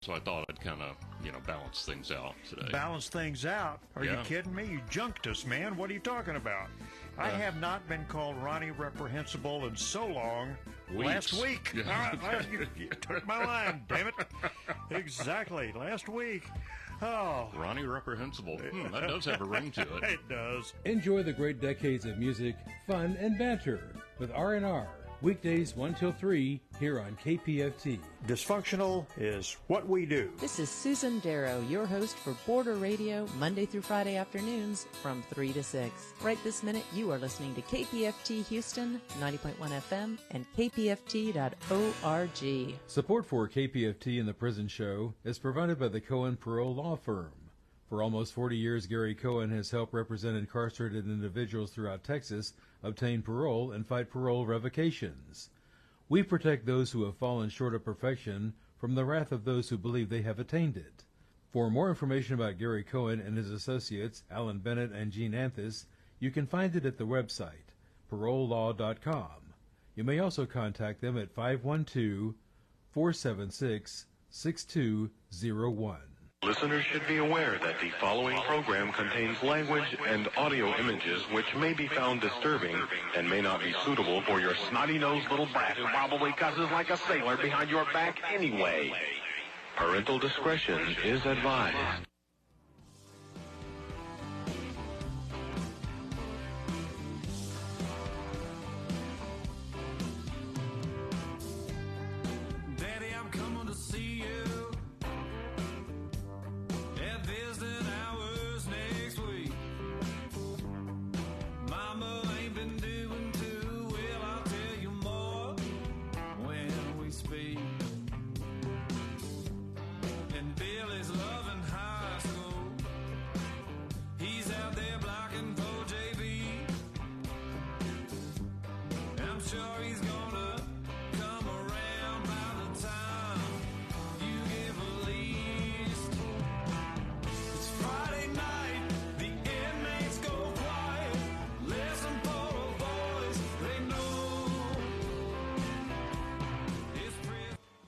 So I thought I'd kind of, balance things out today. Balance things out? Are you kidding me? You junked us, man. What are you talking about? I have not been called Ronnie Reprehensible in so long. Weeks. Last week. Yeah. All right, you took my line, damn it. Exactly. Last week. Oh. Ronnie Reprehensible. That does have a ring to it. It does. Enjoy the great decades of music, fun, and banter with R&R. Weekdays 1 till 3 here on KPFT. Dysfunctional is what we do. This is Susan Darrow, your host for Border Radio, Monday through Friday afternoons from 3 to 6. Right this minute, you are listening to KPFT Houston, 90.1 FM, and kpft.org. Support for KPFT and the Prison Show is provided by the Cohen Parole Law Firm. For almost 40 years, Gary Cohen has helped represent incarcerated individuals throughout Texas obtain parole and fight parole revocations. We protect those who have fallen short of perfection from the wrath of those who believe they have attained it. For more information about Gary Cohen and his associates, Alan Bennett and Gene Anthus, you can find it at the website, parolelaw.com. You may also contact them at 512-476-6201. Listeners should be aware that the following program contains language and audio images which may be found disturbing and may not be suitable for your snotty-nosed little brat who probably cusses like a sailor behind your back anyway. Parental discretion is advised.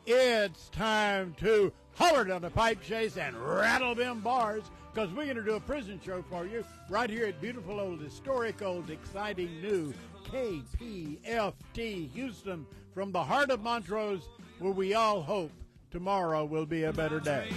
It's time to holler down the pipe chase and rattle them bars, because we're going to do a prison show for you right here at beautiful old, historic old, exciting new KPFT Houston, from the heart of Montrose, where we all hope tomorrow will be a better day.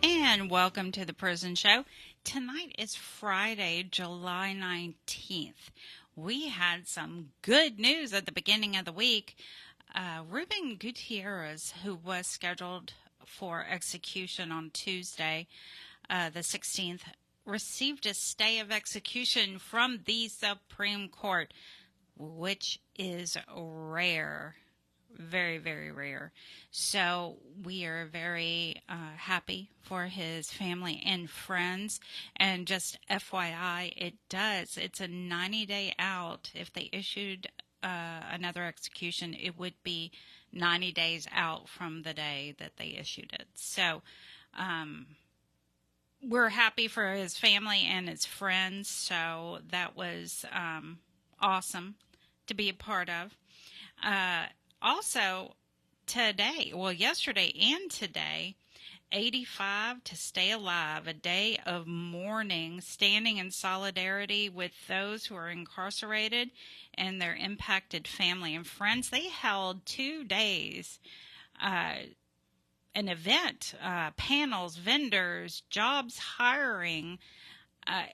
And welcome to the Prison Show. Tonight is Friday, July 19th. We had some good news at the beginning of the week. Ruben Gutierrez, who was scheduled for execution on Tuesday, the 16th, received a stay of execution from the Supreme Court, which is rare. Very, very rare. So we are very happy for his family and friends. And just FYI, it's a 90-day out. If they issued another execution, it would be 90 days out from the day that they issued it. So we're happy for his family and his friends. So that was awesome to be a part of. Also, yesterday and today, 85 to Stay Alive, a day of mourning, standing in solidarity with those who are incarcerated and their impacted family and friends. They held 2 days, an event, panels, vendors, jobs hiring,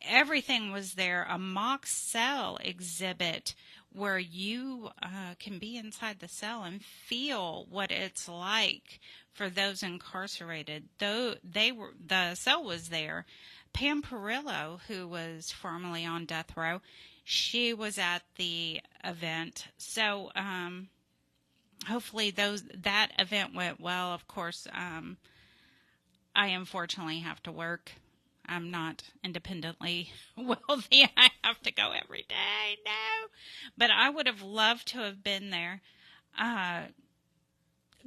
everything was there, a mock cell exhibit where you can be inside the cell and feel what it's like for those incarcerated. Though the cell was there, Pam Perillo, who was formerly on death row, she was at the event. So hopefully that event went well. Of course, I unfortunately have to work. I'm not independently wealthy. I have to go every day. No. But I would have loved to have been there.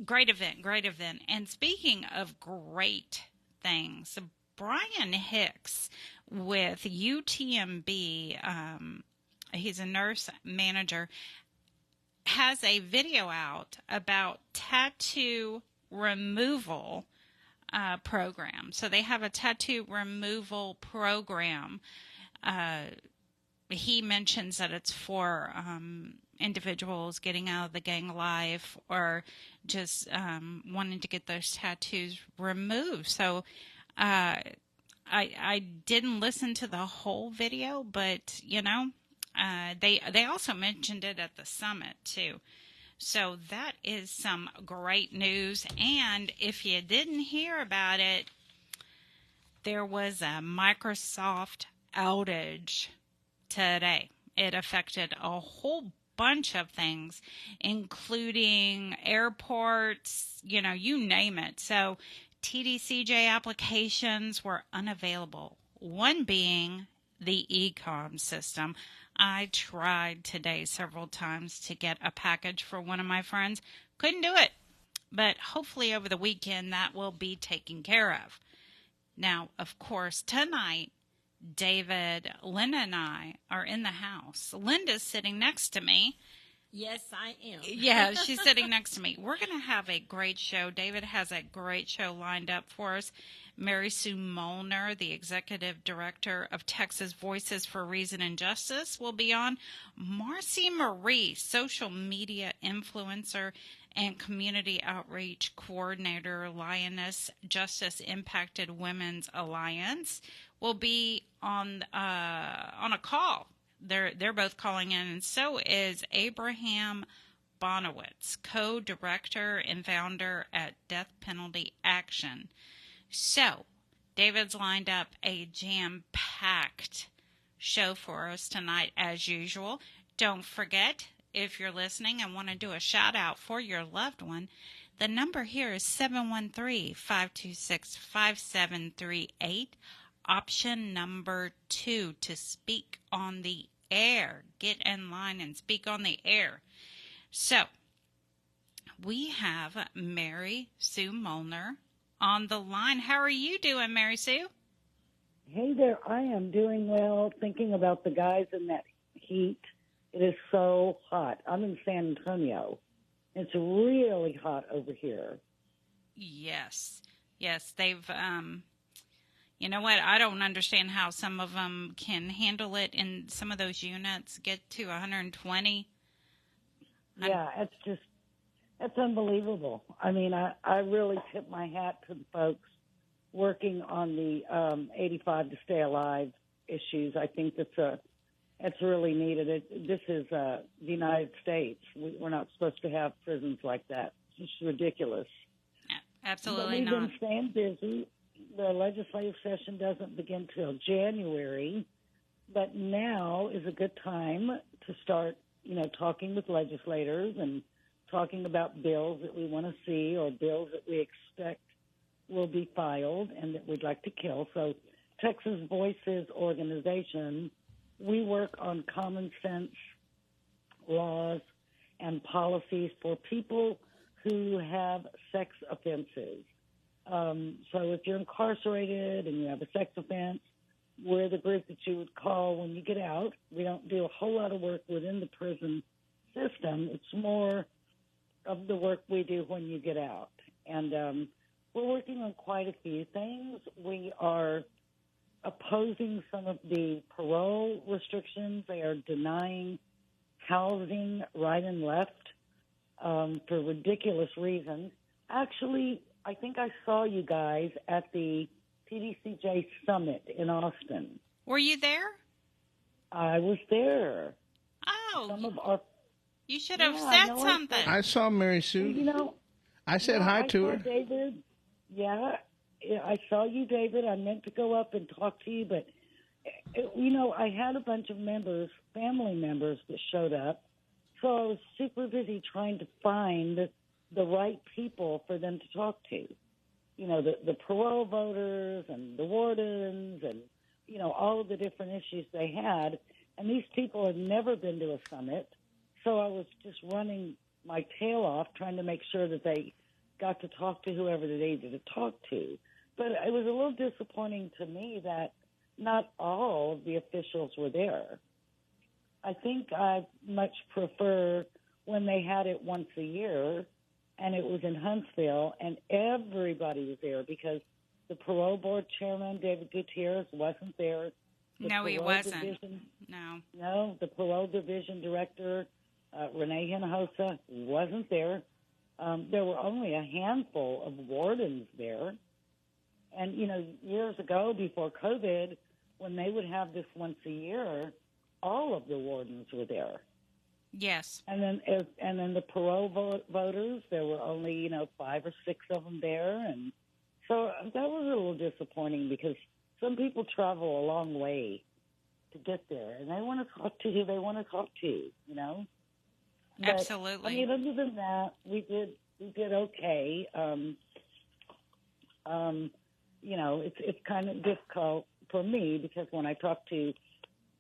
Great event. And speaking of great things, Brian Hicks with UTMB, he's a nurse manager, has a video out about tattoo removal program. So they have a tattoo removal program. He mentions that it's for individuals getting out of the gang life or just wanting to get those tattoos removed. So I didn't listen to the whole video, but they also mentioned it at the summit too. So that is some great news. And if you didn't hear about it, there was a Microsoft outage today. It affected a whole bunch of things, including airports, you name it. So TDCJ applications were unavailable, one being the e-com system. I tried today several times to get a package for one of my friends. Couldn't do it. But hopefully over the weekend that will be taken care of. Now, of course, tonight, David, Linda, and I are in the house. Linda's sitting next to me. Yes, I am. Yeah, she's sitting next to me. We're going to have a great show. David has a great show lined up for us. Mary Sue Molnar, the executive director of Texas Voices for Reason and Justice, will be on. Marci Marie, social media influencer and community outreach coordinator, Lioness Justice Impacted Women's Alliance, will be on a call. They're both calling in, and so is Abraham Bonowitz, co-director and founder at Death Penalty Action. So, David's lined up a jam-packed show for us tonight, as usual. Don't forget, if you're listening and want to do a shout-out for your loved one, the number here is 713-526-5738, option number 2, to speak on the air. Get in line and speak on the air. So, we have Mary Sue Molnar on the line. How are you doing, Mary Sue? Hey there, I am doing well, thinking about the guys in that heat. It is so hot. I'm in San Antonio. It's really hot over here. Yes, they've, you know what, I don't understand how some of them can handle it, and some of those units get to 120. Yeah, it's unbelievable. I mean, I really tip my hat to the folks working on the 85 to Stay Alive issues. I think it's really needed. This is the United States. We're not supposed to have prisons like that. It's ridiculous. Absolutely not. We've been staying busy. The legislative session doesn't begin till January, but now is a good time to start, talking with legislators and talking about bills that we want to see or bills that we expect will be filed and that we'd like to kill. So Texas Voices organization, we work on common sense laws and policies for people who have sex offenses. So if you're incarcerated and you have a sex offense, we're the group that you would call when you get out. We don't do a whole lot of work within the prison system. It's more of the work we do when you get out. And we're working on quite a few things. We are opposing some of the parole restrictions. They are denying housing right and left for ridiculous reasons. Actually, I think I saw you guys at the PDCJ Summit in Austin. Were you there? I was there. Oh, you should have said something. I saw Mary Sue. I said hi to her. David. Yeah, I saw you, David. I meant to go up and talk to you, but, I had a bunch of family members that showed up, so I was super busy trying to find the right people for them to talk to. The parole voters and the wardens and, all of the different issues they had. And these people had never been to a summit, so I was just running my tail off trying to make sure that they got to talk to whoever they needed to talk to. But it was a little disappointing to me that not all of the officials were there. I think I much prefer when they had it once a year, and it was in Huntsville, and everybody was there because the parole board chairman, David Gutierrez, wasn't there. No, he wasn't. No, the parole division director, Renee Hinojosa, wasn't there. There were only a handful of wardens there. And, years ago, before COVID, when they would have this once a year, all of the wardens were there. Yes. And then the parole voters, there were only, 5 or 6 of them there. And so that was a little disappointing because some people travel a long way to get there, and they want to talk to who they want to talk to, But, absolutely. Other than that, we did okay. It's kind of difficult for me because when I talk to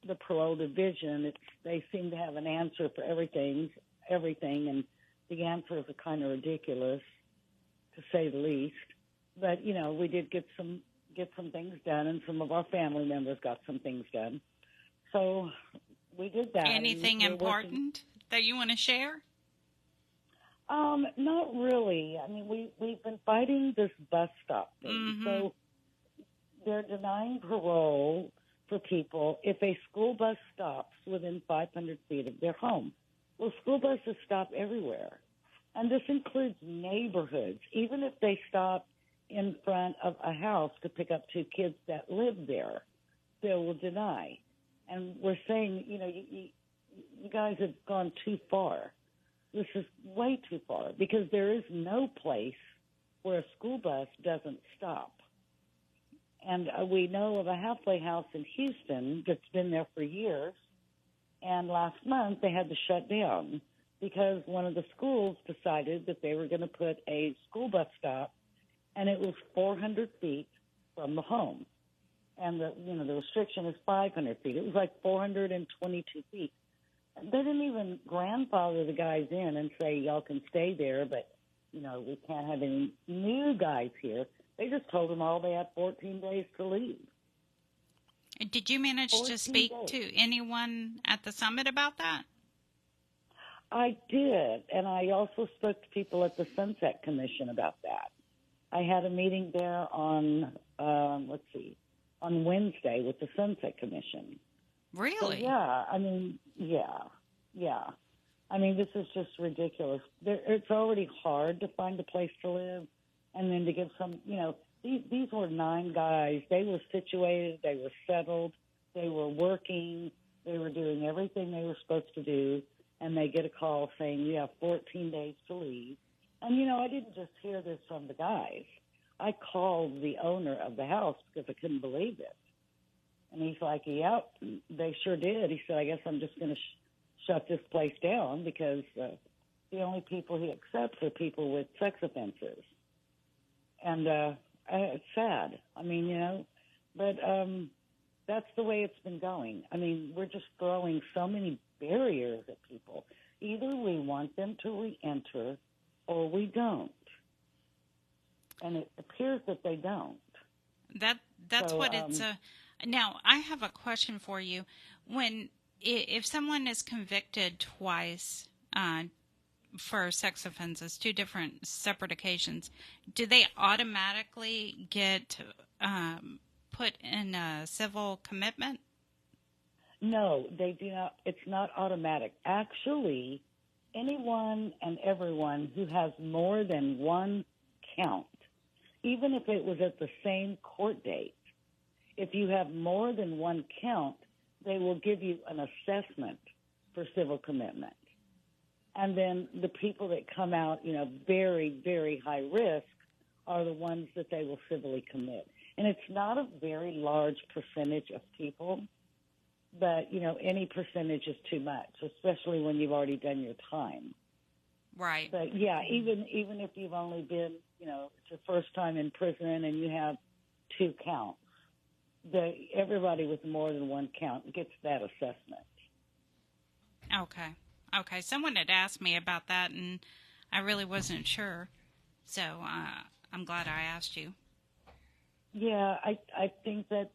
the parole division, they seem to have an answer for everything, and the answers are kind of ridiculous, to say the least. But we did get some things done, and some of our family members got some things done. So we did that. Anything important that you want to share? Not really. I mean, we've been fighting this bus stop thing. Mm-hmm. So they're denying parole for people if a school bus stops within 500 feet of their home. Well, school buses stop everywhere, and this includes neighborhoods. Even if they stop in front of a house to pick up 2 kids that live there, they will deny. And we're saying, you guys have gone too far. This is way too far because there is no place where a school bus doesn't stop. And we know of a halfway house in Houston that's been there for years, and last month they had to shut down because one of the schools decided that they were going to put a school bus stop, and it was 400 feet from the home. And the restriction is 500 feet. It was like 422 feet. They didn't even grandfather the guys in and say, y'all can stay there, but, we can't have any new guys here. They just told them all they had 14 days to leave. Did you manage to speak to anyone at the summit about that? I did, and I also spoke to people at the Sunset Commission about that. I had a meeting there on Wednesday with the Sunset Commission. Really? So, yeah. I mean, this is just ridiculous. It's already hard to find a place to live, and then to give some, these were 9 guys. They were situated. They were settled. They were working. They were doing everything they were supposed to do, and they get a call saying, you have 14 days to leave. And, I didn't just hear this from the guys. I called the owner of the house because I couldn't believe it. And he's like, yeah, they sure did. He said, I guess I'm just going to shut this place down because the only people he accepts are people with sex offenses. And it's sad. I mean, but that's the way it's been going. I mean, we're just throwing so many barriers at people. Either we want them to re-enter or we don't. And it appears that they don't. That's what it's a... Now, I have a question for you. If someone is convicted twice for sex offenses, 2 different separate occasions, do they automatically get put in a civil commitment? No, they do not. It's not automatic. Actually, anyone and everyone who has more than 1 count, even if it was at the same court date, if you have more than 1 count, they will give you an assessment for civil commitment. And then the people that come out, very, very high risk are the ones that they will civilly commit. And it's not a very large percentage of people, but, any percentage is too much, especially when you've already done your time. Right. But, yeah, even if you've only been, it's your first time in prison and you have 2 counts, everybody with more than 1 count gets that assessment. Okay. Someone had asked me about that, and I really wasn't sure. So I'm glad I asked you. Yeah, I think that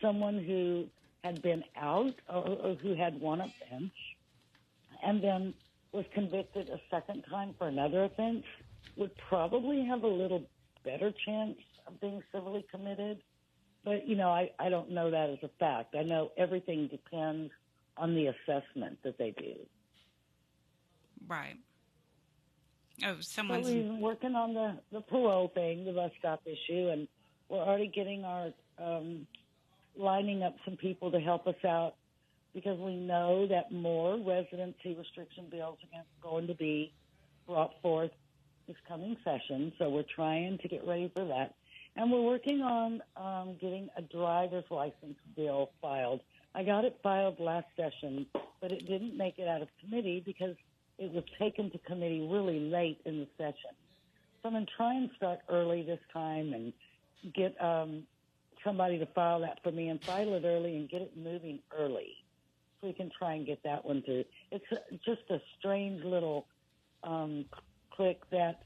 someone who had been out or who had one offense and then was convicted a second time for another offense would probably have a little better chance of being civilly committed. But, I don't know that as a fact. I know everything depends on the assessment that they do. Right. Oh, someone's... So we've been working on the parole thing, the bus stop issue, and we're already getting our lining up some people to help us out because we know that more residency restriction bills are going to be brought forth this coming session. So we're trying to get ready for that. And we're working on getting a driver's license bill filed. I got it filed last session, but it didn't make it out of committee because it was taken to committee really late in the session. So I'm going to try and start early this time and get somebody to file that for me and file it early and get it moving early so we can try and get that one through. It's just a strange little click that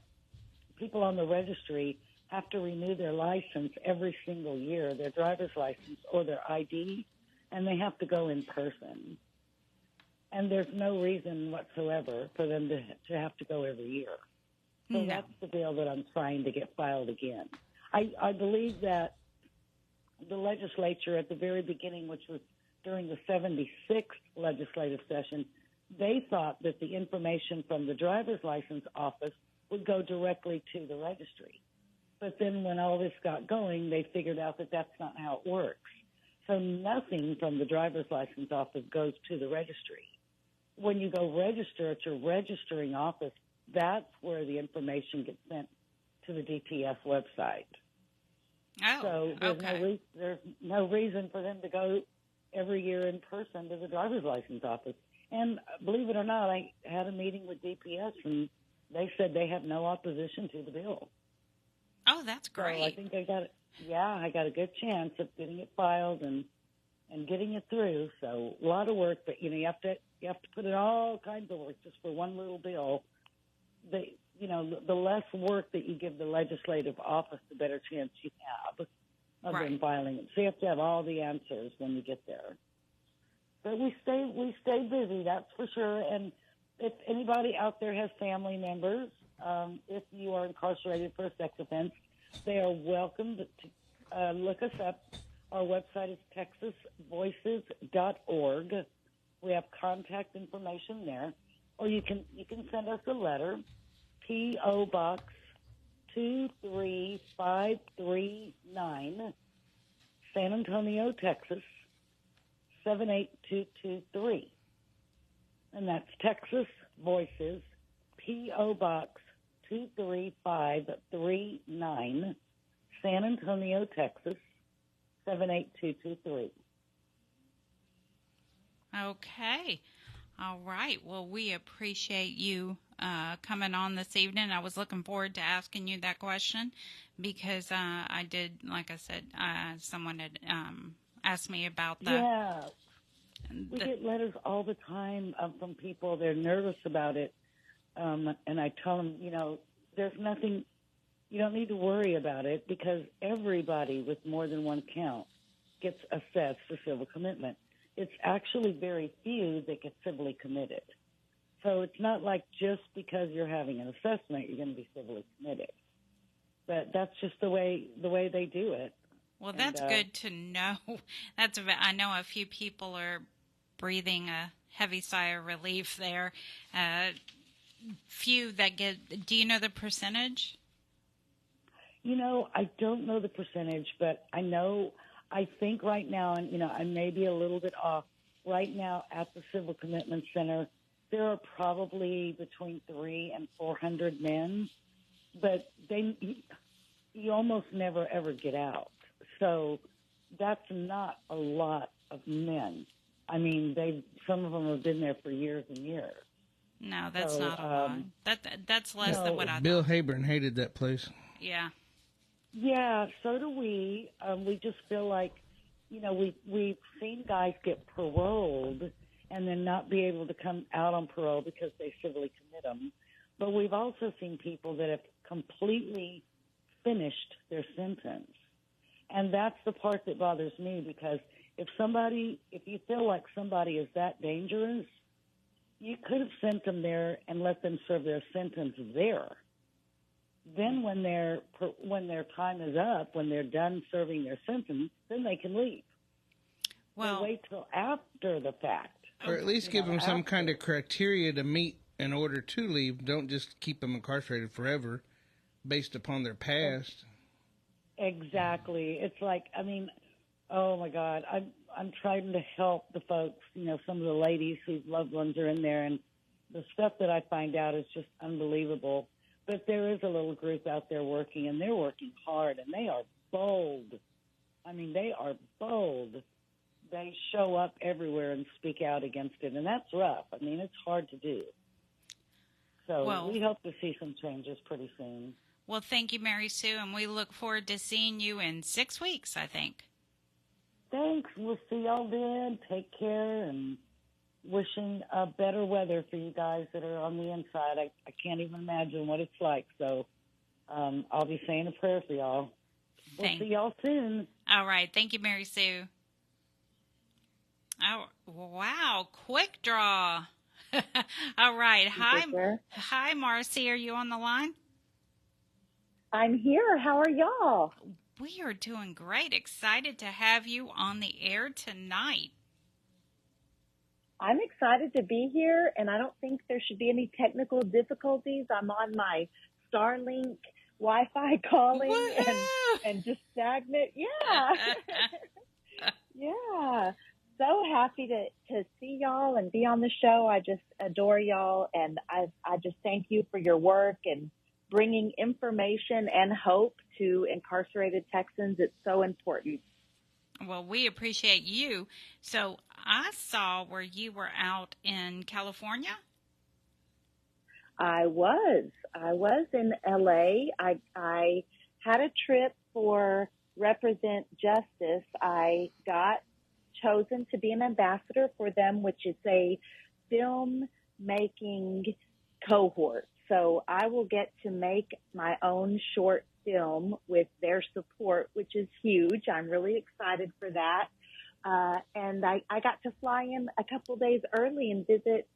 people on the registry have to renew their license every single year, their driver's license or their ID, and they have to go in person. And there's no reason whatsoever for them to have to go every year. So that's the bill that I'm trying to get filed again. I believe that the legislature at the very beginning, which was during the 76th legislative session, they thought that the information from the driver's license office would go directly to the registry. But then when all this got going, they figured out that that's not how it works. So nothing from the driver's license office goes to the registry. When you go register at your registering office, that's where the information gets sent to the DPS website. Oh, so there's no reason for them to go every year in person to the driver's license office. And believe it or not, I had a meeting with DPS, and they said they have no opposition to the bill. Oh, that's great. So I think I got a good chance of getting it filed and getting it through. So a lot of work, but you have to put in all kinds of work just for one little bill. The less work that you give the legislative office, the better chance you have of them filing it. So you have to have all the answers when you get there. But we stay busy, that's for sure. And if anybody out there has family members, if you are incarcerated for a sex offense, they are welcome to look us up. Our website is texasvoices.org. We have contact information there. Or you can send us a letter, P.O. Box 23539, San Antonio, Texas, 78223. And that's Texas Voices, P.O. Box 23539, San Antonio, Texas, 78223. Okay. All right. Well, we appreciate you coming on this evening. I was looking forward to asking you that question because I did, like I said, someone had asked me about that. Yeah. We get letters all the time from people. They're nervous about it. And I tell them, there's nothing, you don't need to worry about it because everybody with more than one count gets assessed for civil commitment. It's actually very few that get civilly committed. So it's not like just because you're having an assessment, you're going to be civilly committed. But that's just the way they do it. Well, that's good to know. I know a few people are breathing a heavy sigh of relief there. Few that get. Do you know the percentage? I don't know the percentage, but I think right now, and I may be a little bit off. Right now at the Civil Commitment Center, there are probably between 300 and 400 men, but you almost never ever get out. So that's not a lot of men. I mean, some of them have been there for years and years. No, that's not a lot. That's less than what I Bill thought. Hayburn hated that place. Yeah. Yeah, so do we. We just feel like, we've seen guys get paroled and then not be able to come out on parole because they civilly commit them. But we've also seen people that have completely finished their sentence. And that's the part that bothers me, because if you feel like somebody is that dangerous, you could have sent them there and let them serve their sentence there. Then when their time is up, when they're done serving their sentence, then they can leave. Well, wait till after the fact. Or at least give them some kind of criteria to meet in order to leave. Don't just keep them incarcerated forever based upon their past. Exactly. It's like, oh my God, I'm trying to help the folks, some of the ladies whose loved ones are in there, and the stuff that I find out is just unbelievable. But there is a little group out there working, and they're working hard, and they are bold. They are bold. They show up everywhere and speak out against it, and that's rough. It's hard to do. So we hope to see some changes pretty soon. Well, thank you, Mary Sue, and we look forward to seeing you in 6 weeks, I think. Thanks. We'll see y'all then. Take care, and wishing better weather for you guys that are on the inside. I can't even imagine what it's like, so I'll be saying a prayer for y'all. We'll see y'all soon. All right. Thank you, Mary Sue. Oh, wow. Quick draw. All right. Hi, Marci. Are you on the line? I'm here. How are y'all? We are doing great. Excited to have you on the air tonight. I'm excited to be here, and I don't think there should be any technical difficulties. I'm on my Starlink Wi-Fi calling and just stagnant. Yeah. Yeah. So happy to see y'all and be on the show. I just adore y'all, and I just thank you for your work and bringing information and hope to incarcerated Texans. It's so important. Well, we appreciate you. So I saw where you were out in California. I was in LA. I had a trip for Represent Justice. I got chosen to be an ambassador for them, which is a film making cohort. So I will get to make my own short film with their support, which is huge. I'm really excited for that. And I got to fly in a couple days early and visit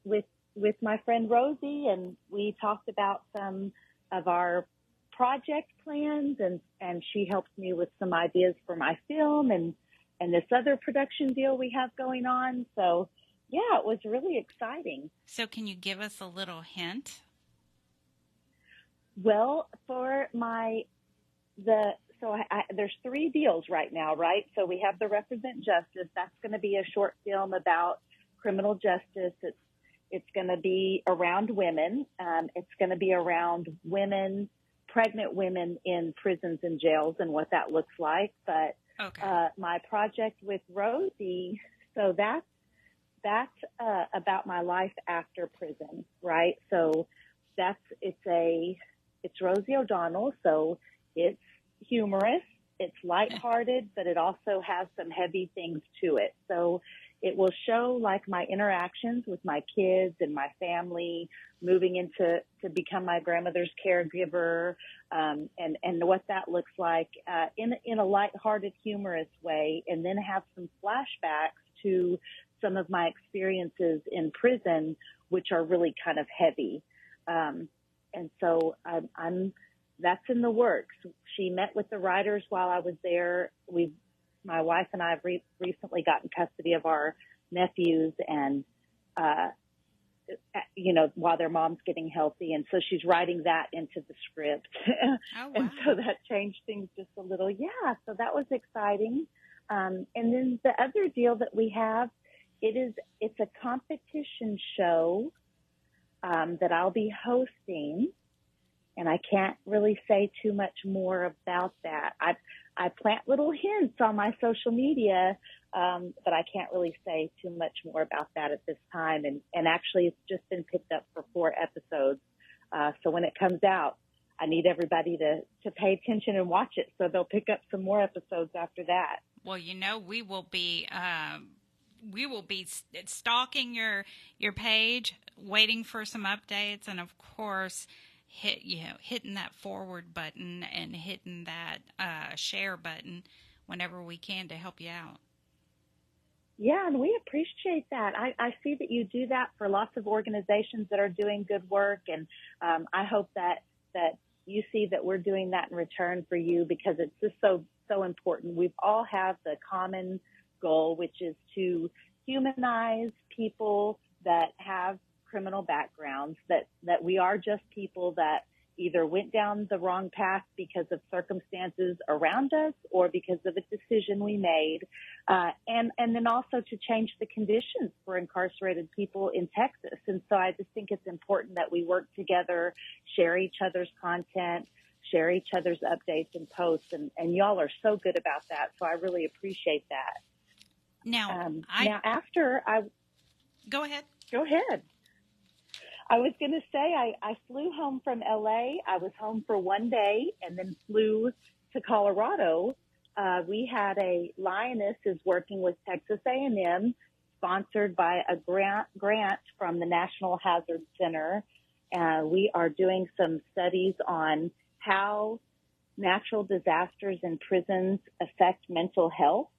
with my friend Rosie, and we talked about some of our project plans, and she helped me with some ideas for my film and this other production deal we have going on. So yeah, it was really exciting. So can you give us a little hint? Well, for there's 3 deals right now, right? So we have the Represent Justice. That's going to be a short film about criminal justice. It's going to be around women. It's going to be around women, pregnant women in prisons and jails and what that looks like. But my project with Rosie, so that's about my life after prison, right? So it's Rosie O'Donnell, so it's humorous, it's lighthearted, but it also has some heavy things to it. So it will show like my interactions with my kids and my family, moving into to become my grandmother's caregiver, and what that looks like in a lighthearted, humorous way, and then have some flashbacks to some of my experiences in prison, which are really kind of heavy. And so that's in the works. She met with the writers while I was there. My wife and I have recently gotten custody of our nephews, and, while their mom's getting healthy. And so she's writing that into the script. Oh, wow. And so that changed things just a little. Yeah. So that was exciting. And then the other deal that we have, it's a competition show, that I'll be hosting. and I can't really say too much more about that. I plant little hints on my social media, but I can't really say too much more about that at this time. And actually, it's just been picked up for 4 episodes. So when it comes out, I need everybody to pay attention and watch it, so they'll pick up some more episodes after that. Well, we will be stalking your page, waiting for some updates, and of course, hitting that forward button and hitting that share button whenever we can to help you out. Yeah, and we appreciate that. I see that you do that for lots of organizations that are doing good work, and I hope that you see that we're doing that in return for you, because it's just so important. We all have the common goal, which is to humanize people that have criminal backgrounds, that we are just people that either went down the wrong path because of circumstances around us or because of a decision we made, and then also to change the conditions for incarcerated people in Texas. And so I just think it's important that we work together, share each other's content, share each other's updates and posts, and y'all are so good about that. So I really appreciate that. Now, Go ahead. Go ahead. I was going to say, I flew home from LA. I was home for one day and then flew to Colorado. We had Lioness is working with Texas A&M, sponsored by a grant from the National Hazard Center. We are doing some studies on how natural disasters in prisons affect mental health.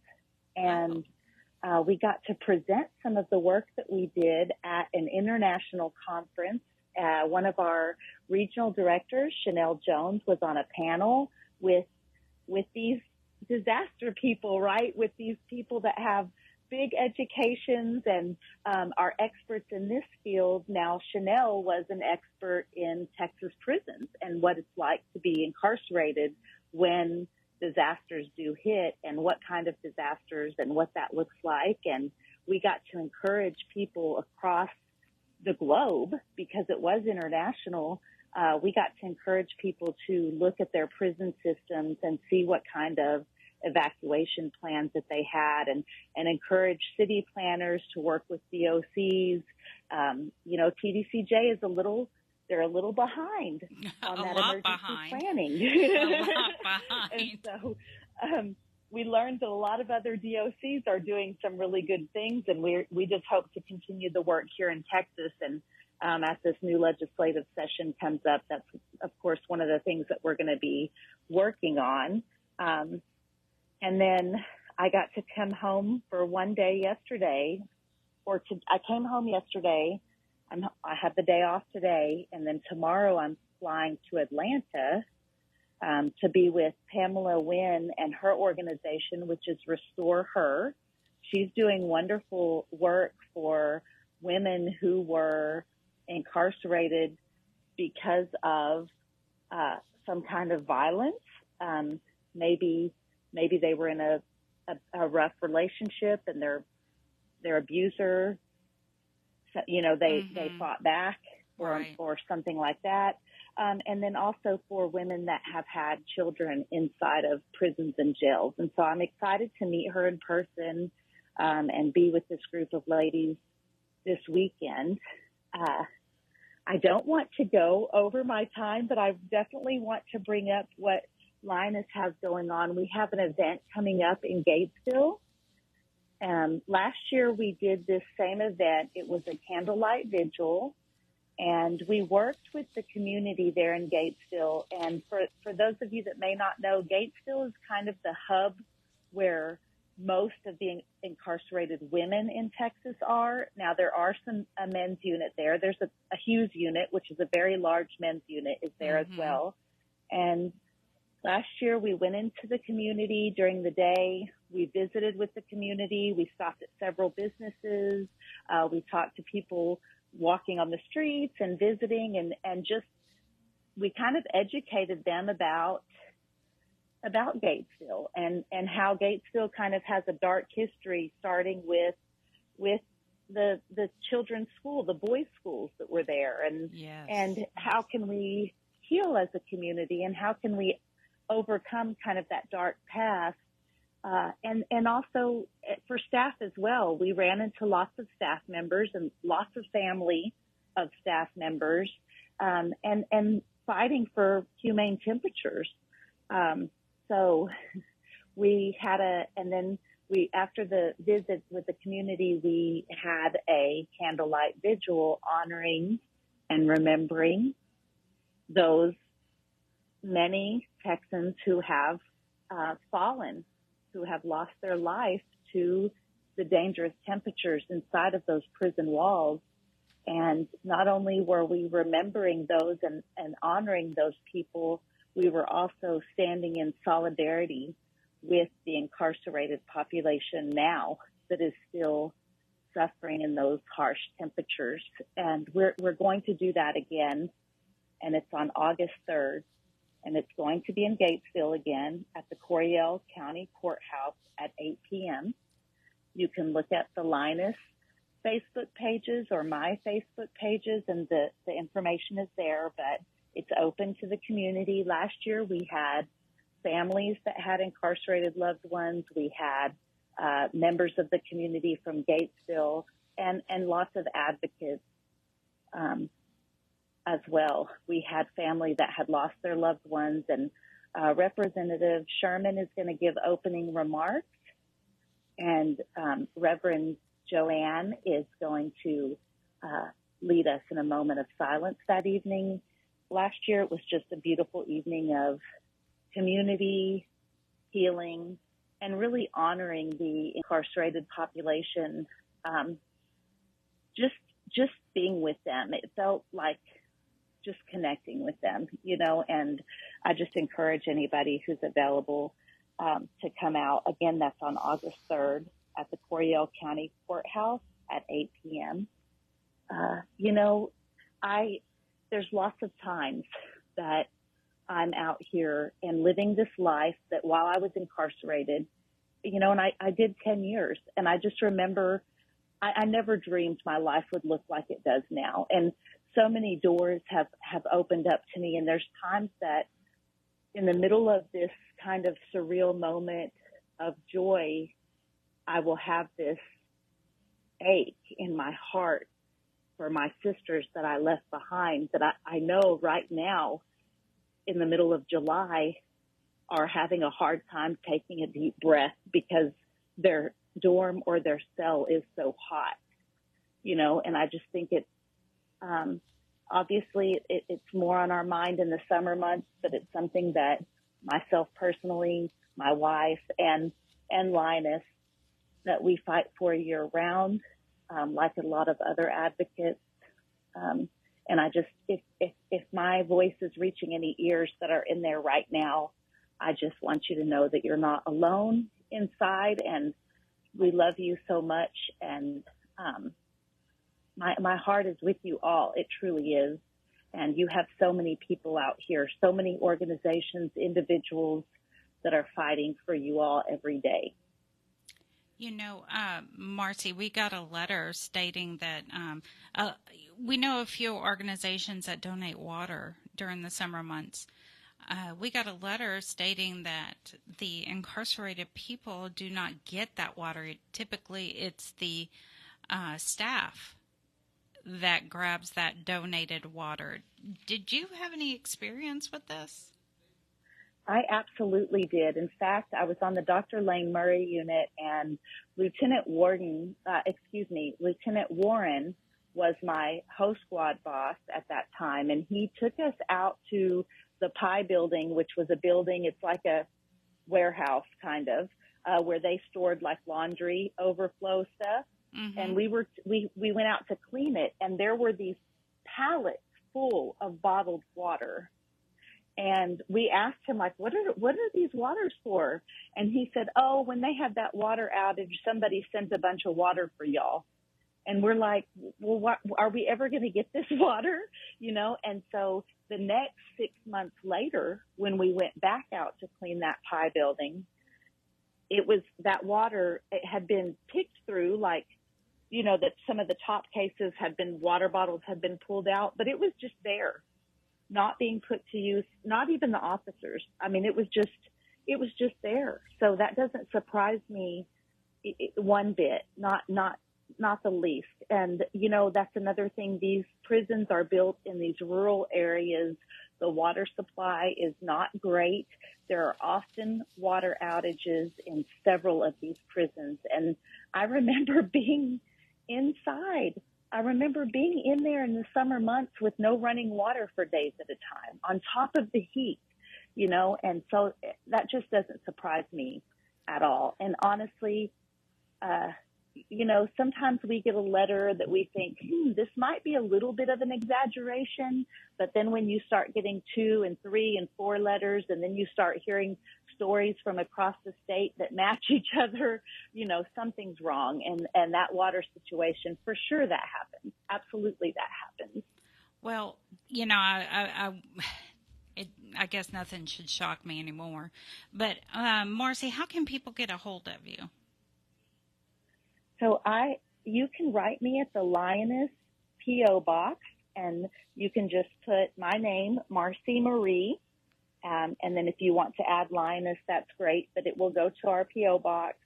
And we got to present some of the work that we did at an international conference. One of our regional directors, Chanel Jones, was on a panel with these disaster people, right? With these people that have big educations and are experts in this field. Now, Chanel was an expert in Texas prisons and what it's like to be incarcerated when disasters do hit, and what kind of disasters and what that looks like. And we got to encourage people across the globe, because it was international. We got to encourage people to look at their prison systems and see what kind of evacuation plans that they had, and encourage city planners to work with DOCs. TDCJ is they're a little behind on that emergency planning. A lot behind. And so we learned that a lot of other DOCs are doing some really good things, and we just hope to continue the work here in Texas. And as this new legislative session comes up, that's, of course, one of the things that we're going to be working on. And then I got to come home for one day yesterday, I came home yesterday. I have the day off today, and then tomorrow I'm flying to Atlanta to be with Pamela Wynn and her organization, which is Restore Her. She's doing wonderful work for women who were incarcerated because of some kind of violence. Maybe they were in a rough relationship and their abuser, they fought back or something like that. And then also for women that have had children inside of prisons and jails. And so I'm excited to meet her in person and be with this group of ladies this weekend. I don't want to go over my time, but I definitely want to bring up what Linus has going on. We have an event coming up in Gatesville. Last year we did this same event. It was a candlelight vigil, and we worked with the community there in Gatesville. And for those of you that may not know, Gatesville is kind of the hub where most of the incarcerated women in Texas are. Now, there are a men's unit there. There's a Hughes unit, which is a very large men's unit, is there as well. And last year, we went into the community during the day. We visited with the community. We stopped at several businesses. We talked to people walking on the streets and visiting, and just we kind of educated them about Gatesville and how Gatesville kind of has a dark history, starting with the children's school, the boys' schools that were there, and how can we heal as a community, and how can we overcome kind of that dark past. And also for staff as well. We ran into lots of staff members and lots of family of staff members, and fighting for humane temperatures. So we had after the visit with the community, we had a candlelight vigil honoring and remembering those many Texans who have fallen, who have lost their life to the dangerous temperatures inside of those prison walls. And not only were we remembering those and honoring those people, we were also standing in solidarity with the incarcerated population now that is still suffering in those harsh temperatures. And we're going to do that again. And it's on August 3rd. And it's going to be in Gatesville again at the Coryell County Courthouse at 8 p.m. You can look at the Linus Facebook pages or my Facebook pages, and the information is there, but it's open to the community. Last year we had families that had incarcerated loved ones. We had members of the community from Gatesville and lots of advocates as well. We had family that had lost their loved ones, and Representative Sherman is going to give opening remarks, and Reverend Joanne is going to lead us in a moment of silence that evening. Last year it was just a beautiful evening of community, healing, and really honoring the incarcerated population, just being with them. It felt like just connecting with them, and I just encourage anybody who's available to come out. Again, that's on August 3rd at the Coryell County Courthouse at 8 p.m. There's lots of times that I'm out here and living this life that while I was incarcerated, and I did 10 years, and I just remember I never dreamed my life would look like it does now. And so many doors have opened up to me, and there's times that in the middle of this kind of surreal moment of joy, I will have this ache in my heart for my sisters that I left behind, that I know right now in the middle of July are having a hard time taking a deep breath because their dorm or their cell is so hot, and I just think it's, obviously it's more on our mind in the summer months, but it's something that myself personally, my wife, and Linus, that we fight for year round, like a lot of other advocates. And I just, if my voice is reaching any ears that are in there right now, I just want you to know that you're not alone inside, and we love you so much. And my heart is with you all. It truly is. And you have so many people out here, so many organizations, individuals that are fighting for you all every day. Marci, we got a letter stating that we know a few organizations that donate water during the summer months. We got a letter stating that the incarcerated people do not get that water. Typically, it's the staff that grabs that donated water. Did you have any experience with this? I absolutely did. In fact, I was on the Dr. Lane Murray unit, and Lieutenant Warren was my host squad boss at that time, and he took us out to the Pie building, which was a building, it's like a warehouse kind of, where they stored like laundry overflow stuff. Mm-hmm. And we went out to clean it, and there were these pallets full of bottled water. And we asked him, like, what are these waters for? And he said, oh, when they had that water outage, somebody sent a bunch of water for y'all. And we're like, well, are we ever going to get this water? And so the next 6 months later, when we went back out to clean that Pie building, it was that water, it had been picked through, like, that some of the top cases water bottles had been pulled out, but it was just there. not being put to use, not even the officers. I mean, it was just there. So that doesn't surprise me one bit, not the least. And, you know, that's another thing. These prisons are built in these rural areas. The water supply is not great. There are often water outages in several of these prisons. And I remember being inside. I remember being in there in the summer months with no running water for days at a time, on top of the heat, you know, and so that just doesn't surprise me at all. And honestly, you know, sometimes we get a letter that we think, this might be a little bit of an exaggeration, but then when you start getting 2 and 3 and 4 letters, and then you start hearing stories from across the state that match each other, you know, something's wrong. And that water situation, for sure that happens. Absolutely that happens. Well, you know, I guess nothing should shock me anymore. But, Marci, how can people get a hold of you? So you can write me at the Lioness P.O. Box, and you can just put my name, Marci Marie, and then if you want to add Lioness, that's great, but it will go to our P.O. Box,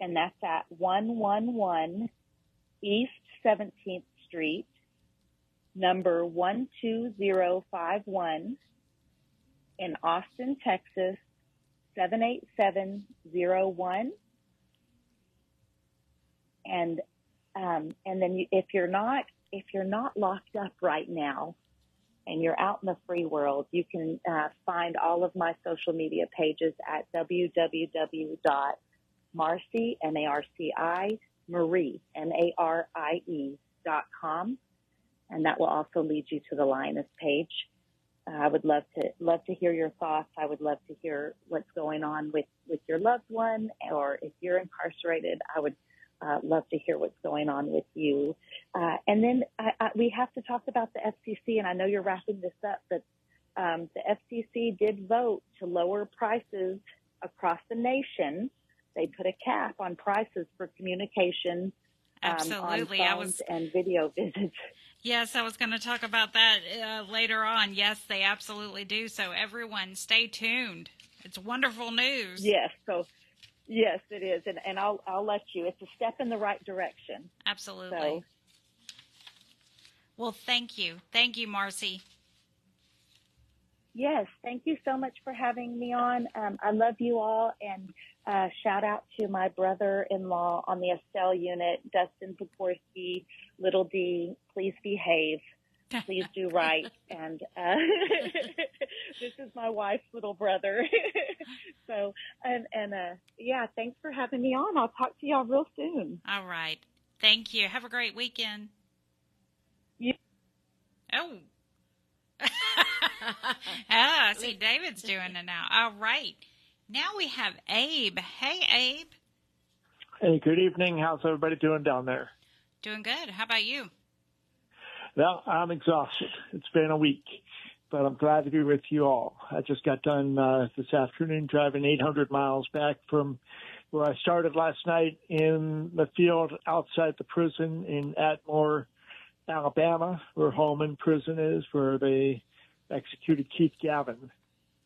and that's at 111 East 17th Street, number 12051, in Austin, Texas, 78701. And then if you're not locked up right now and you're out in the free world, you can find all of my social media pages at www.marci, M-A-R-C-I, Marie, MARIE.com. And that will also lead you to the Lioness page. I would love to hear your thoughts. I would love to hear what's going on with your loved one, or if you're incarcerated, I would love to hear what's going on with you. And then we have to talk about the FCC, and I know you're wrapping this up, but the FCC did vote to lower prices across the nation. They put a cap on prices for communication Absolutely. on phones and video visits. Yes, I was going to talk about that later on. Yes, they absolutely do. So everyone, stay tuned. It's wonderful news. Yes. So, yes, it is. And I'll let you. It's a step in the right direction. Absolutely. So, well, thank you. Thank you, Marci. Yes, thank you so much for having me on. I love you all, and shout out to my brother-in-law on the Estelle unit, Dustin Pokorski, Little D. Please behave. Please do right. And this is my wife's little brother. So, yeah, thanks for having me on. I'll talk to y'all real soon. All right. Thank you. Have a great weekend. Oh. I see David's doing it now. All right. Now we have Abe. Hey, Abe. Hey, good evening. How's everybody doing down there? Doing good. How about you? Well, I'm exhausted. It's been a week, but I'm glad to be with you all. I just got done this afternoon driving 800 miles back from where I started last night in the field outside the prison in Atmore, Alabama, where Holman Prison is, where they executed Keith Gavin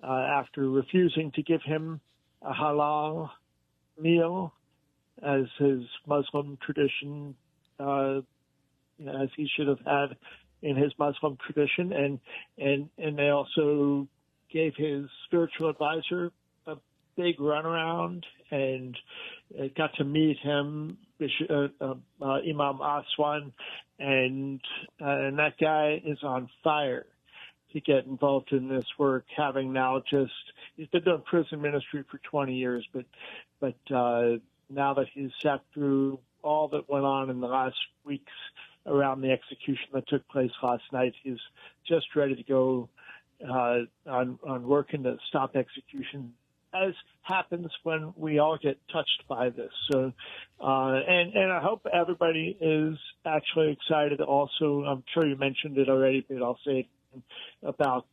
after refusing to give him a halal meal as his Muslim tradition, as he should have had in his Muslim tradition. And they also gave his spiritual advisor a big runaround and got to meet him, Imam Aswan, and that guy is on fire to get involved in this work, having now he's been doing prison ministry for 20 years, but now that he's sat through all that went on in the last weeks around the execution that took place last night, he's just ready to go on working to stop execution, as happens when we all get touched by this. So, and I hope everybody is actually excited also. I'm sure you mentioned it already, but I'll say it about,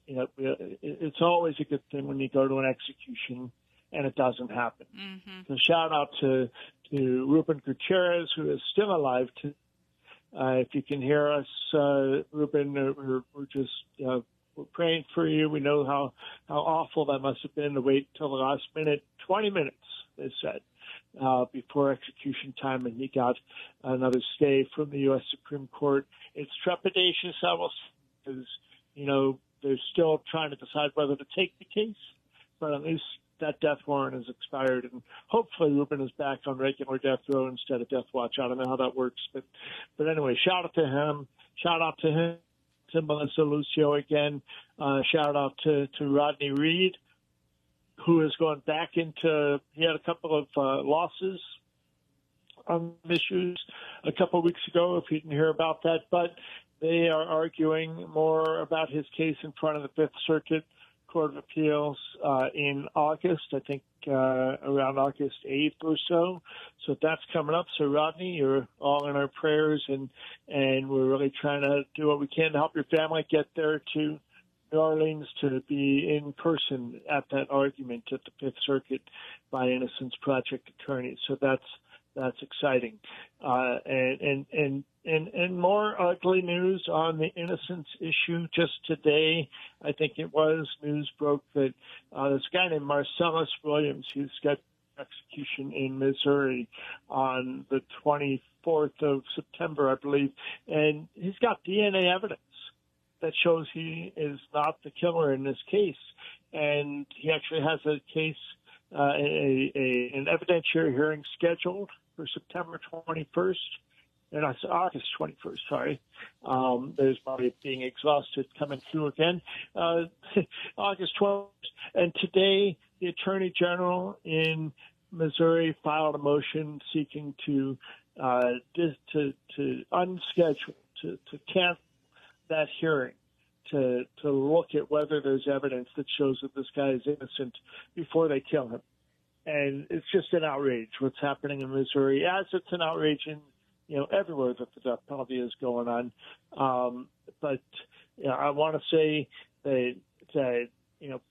it's always a good thing when you go to an execution and it doesn't happen. Mm-hmm. So shout out to Ruben Gutierrez, who is still alive. If you can hear us, Ruben, we're just We're praying for you. We know how awful that must have been to wait till the last minute, 20 minutes, they said, before execution time, and he got another stay from the U.S. Supreme Court. It's trepidatious, I will say, because, you know, they're still trying to decide whether to take the case, but at least that death warrant has expired, and hopefully Ruben is back on regular death row instead of death watch. I don't know how that works, but anyway, shout out to him. Shout out to him, to Melissa Lucio again. Shout out to Rodney Reed, who has gone back into, he had a couple of losses on issues a couple of weeks ago, if you didn't hear about that, but they are arguing more about his case in front of the Fifth Circuit Court of Appeals in August, I think around August 8th or so. So that's coming up. So, Rodney, you're all in our prayers, and we're really trying to do what we can to help your family get there to New Orleans to be in person at that argument at the Fifth Circuit by Innocence Project attorneys. So that's exciting. And more ugly news on the innocence issue. Just today, I think it was, news broke that this guy named Marcellus Williams, who's got execution in Missouri on the 24th of September, I believe, and he's got DNA evidence that shows he is not the killer in this case. And he actually has a case, an evidentiary hearing scheduled for September 21st. And that's August 21st, sorry. There's probably being exhausted coming through again. August 12th. And today, the Attorney General in Missouri filed a motion seeking to unschedule, to cancel that hearing, to look at whether there's evidence that shows that this guy is innocent before they kill him. And it's just an outrage what's happening in Missouri, as it's an outrage in everywhere that the death penalty is going on. But I want to say that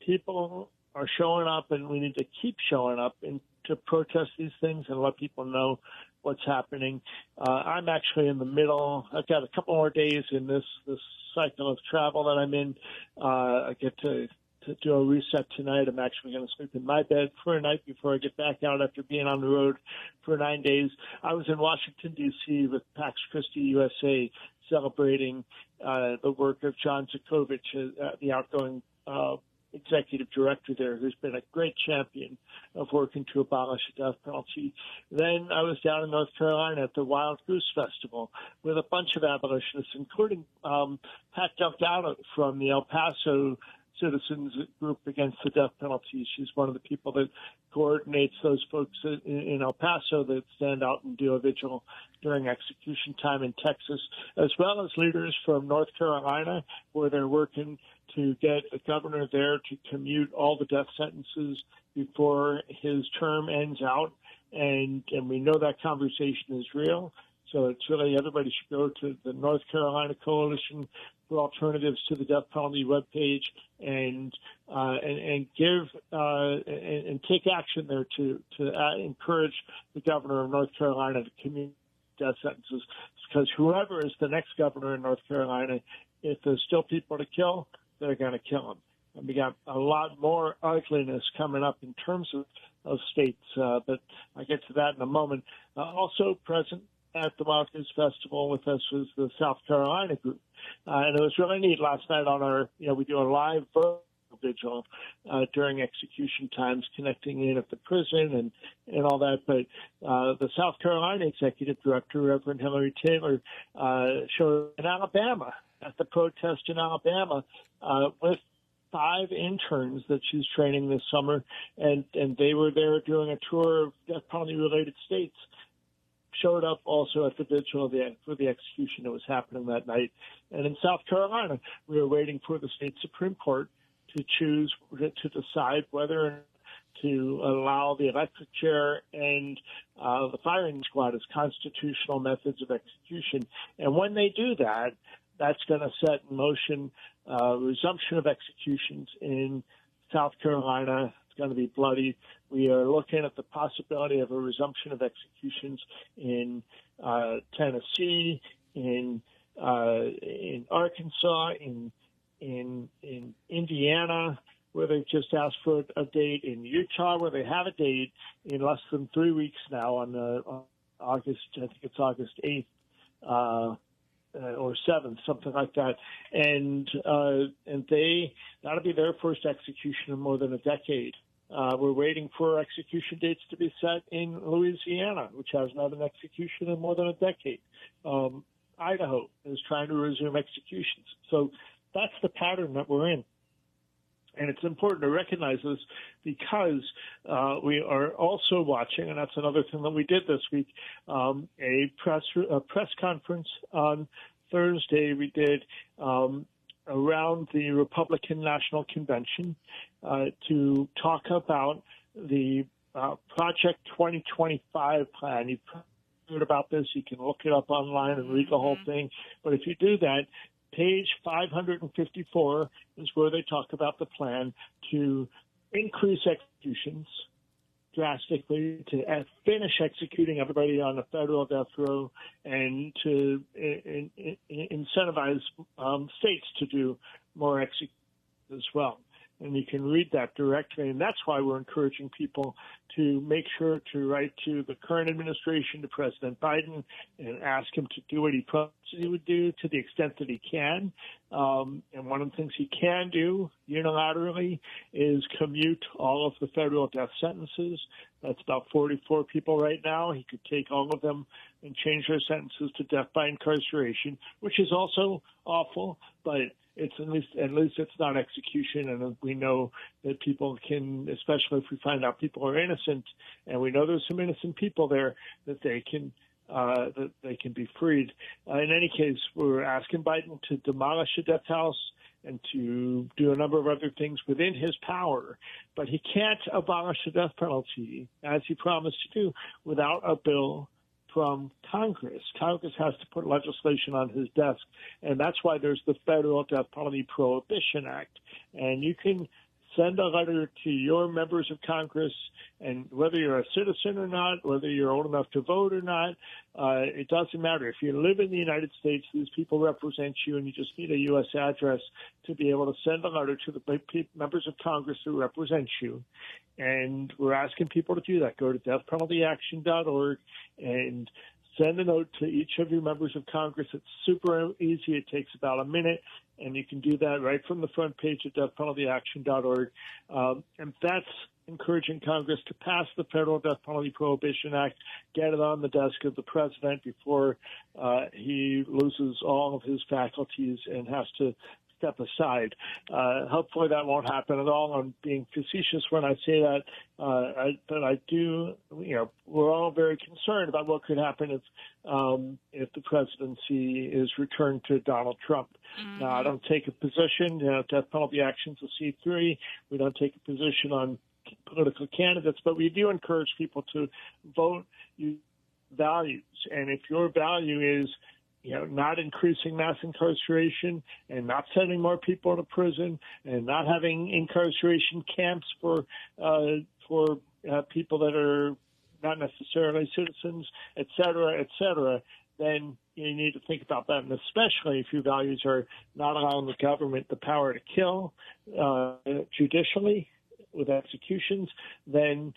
people are showing up, and we need to keep showing up and to protest these things and let people know what's happening. I'm actually in the middle. I've got a couple more days in this cycle of travel that I'm in. I get to do a reset tonight. I'm actually going to sleep in my bed for a night before I get back out after being on the road for 9 days. I was in Washington, D.C. with Pax Christi USA, celebrating the work of John Zukovich, the outgoing executive director there, who's been a great champion of working to abolish the death penalty. Then I was down in North Carolina at the Wild Goose Festival with a bunch of abolitionists, including Pat Delgado from the El Paso Citizens Group Against the Death Penalty. She's one of the people that coordinates those folks in El Paso that stand out and do a vigil during execution time in Texas, as well as leaders from North Carolina, where they're working to get the governor there to commute all the death sentences before his term ends out. And we know that conversation is real. So it's really, everybody should go to the North Carolina Coalition for Alternatives to the Death Penalty webpage and give and take action there to encourage the governor of North Carolina to commute death sentences, because whoever is the next governor in North Carolina, if there's still people to kill, they're going to kill them. And we got a lot more ugliness coming up in terms of states, but I'll get to that in a moment. Also present at the Wild Goose Festival with us was the South Carolina group. And it was really neat last night on our, we do a live virtual vigil during execution times, connecting in at the prison and all that. But the South Carolina executive director, Reverend Hillary Taylor, showed in Alabama, at the protest in Alabama, with 5 interns that she's training this summer, and they were there doing a tour of death penalty-related states. Showed up also at the vigil for the execution that was happening that night. And in South Carolina, we were waiting for the state Supreme Court to decide whether to allow the electric chair and the firing squad as constitutional methods of execution. And when they do that, that's going to set in motion resumption of executions in South Carolina. It's going to be bloody. We are looking at the possibility of a resumption of executions in Tennessee, in Arkansas, in in Indiana, where they've just asked for a date, in Utah, where they have a date in less than 3 weeks now on August, I think it's August 8th or 7th, something like that. And that'll be their first execution in more than a decade. We're waiting for execution dates to be set in Louisiana, which hasn't had an execution in more than a decade. Idaho is trying to resume executions. So that's the pattern that we're in. And it's important to recognize this because we are also watching, and that's another thing that we did this week, a press conference on Thursday we did around the Republican National Convention to talk about the Project 2025 plan. You've heard about this. You can look it up online and read the whole thing. But if you do that, page 554 is where they talk about the plan to increase executions drastically, to finish executing everybody on the federal death row, and to incentivize states to do more executions as well. And you can read that directly, and that's why we're encouraging people to make sure to write to the current administration, to President Biden, and ask him to do what he promised he would do to the extent that he can. And one of the things he can do unilaterally is commute all of the federal death sentences. That's about 44 people right now. He could take all of them and change their sentences to death by incarceration, which is also awful, but it's at least it's not execution, and we know that people can, especially if we find out people are innocent, and we know there's some innocent people there, that they can be freed. In any case, we're asking Biden to demolish the death house and to do a number of other things within his power, but he can't abolish the death penalty as he promised to do without a bill from Congress. Congress has to put legislation on his desk, and that's why there's the Federal Death Penalty Prohibition Act. And you can send a letter to your members of Congress, and whether you're a citizen or not, whether you're old enough to vote or not, it doesn't matter. If you live in the United States, these people represent you, and you just need a U.S. address to be able to send a letter to the members of Congress who represent you. And we're asking people to do that. Go to deathpenaltyaction.org and send a note to each of your members of Congress. It's super easy. It takes about a minute, and you can do that right from the front page at deathpenaltyaction.org. And that's encouraging Congress to pass the Federal Death Penalty Prohibition Act, get it on the desk of the president before he loses all of his faculties and has to step aside. Hopefully that won't happen at all. I'm being facetious when I say that, but I do, we're all very concerned about what could happen if the presidency is returned to Donald Trump. Mm-hmm. Now, I don't take a position. Death penalty action's a C3. We don't take a position on political candidates, but we do encourage people to vote values. And if your value is not increasing mass incarceration and not sending more people to prison and not having incarceration camps for people that are not necessarily citizens, et cetera, then you need to think about that. And especially if your values are not allowing the government the power to kill judicially with executions, then,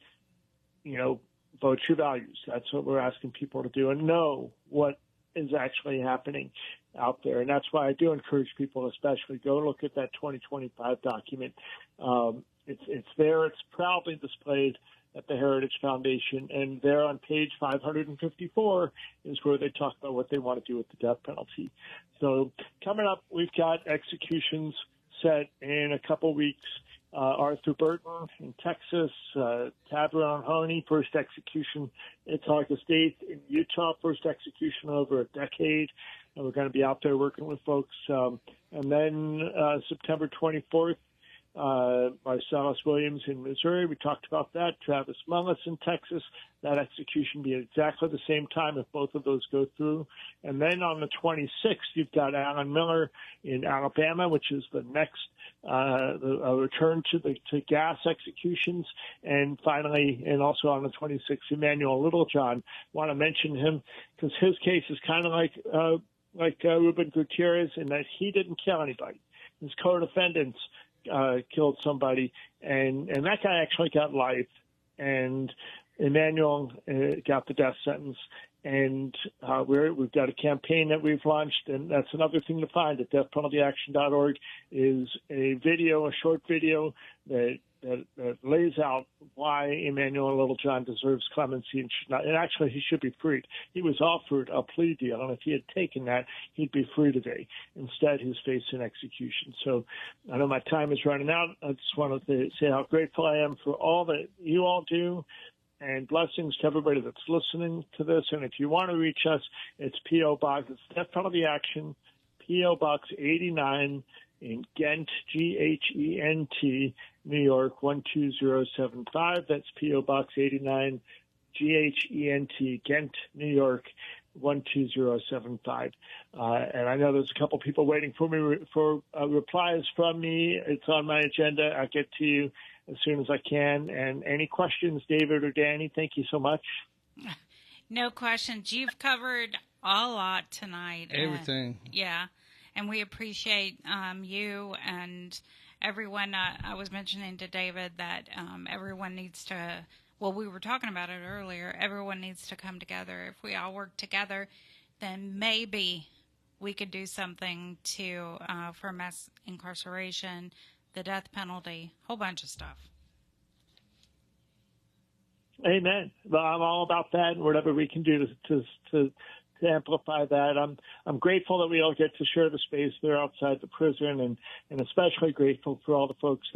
vote your values. That's what we're asking people to do, and know what is actually happening out there. And that's why I do encourage people, especially, go look at that 2025 document. It's there. It's proudly displayed at the Heritage Foundation. And there on page 554 is where they talk about what they want to do with the death penalty. So coming up, we've got executions set in a couple weeks. Arthur Burton in Texas, Tavron Honey, first execution. It's August 8th in Utah, first execution over a decade. And we're going to be out there working with folks. And then September 24th, Marcellus Williams in Missouri. We talked about that. Travis Mullis in Texas. That execution be at exactly the same time if both of those go through. And then on the 26th, you've got Alan Miller in Alabama, which is the next a return to gas executions. And finally, and also on the 26th, Emmanuel Littlejohn. Want to mention him because his case is kind of like Ruben Gutierrez in that he didn't kill anybody. his co-defendants killed somebody, and that guy actually got life, and Emmanuel got the death sentence. And we've got a campaign that we've launched, and that's another thing to find at deathpenaltyaction.org is a short video that lays out why Emmanuel Littlejohn deserves clemency and should not. And actually, he should be freed. He was offered a plea deal, and if he had taken that, he'd be free today. Instead, he's facing execution. So I know my time is running out. I just wanted to say how grateful I am for all that you all do. And blessings to everybody that's listening to this. And if you want to reach us, it's P.O. Box. It's Death Penalty Action, P.O. Box 89 in Ghent, G-H-E-N-T, New York 12075. That's P.O. Box 89, G-H-E-N-T, Ghent, New York 12075. And I know there's a couple people waiting for me for replies from me. It's on my agenda. I'll get to you as soon as I can. And any questions, David or Danny, thank you so much. No questions. You've covered a lot tonight. Everything. Yeah. And we appreciate you and everyone. I was mentioning to David that everyone needs to, well, we were talking about it earlier. Everyone needs to come together. If we all work together, then maybe we could do something to for mass incarceration, the death penalty, whole bunch of stuff. Amen. Well, I'm all about that, and whatever we can do to amplify that. I'm grateful that we all get to share the space there outside the prison, and especially grateful for all the folks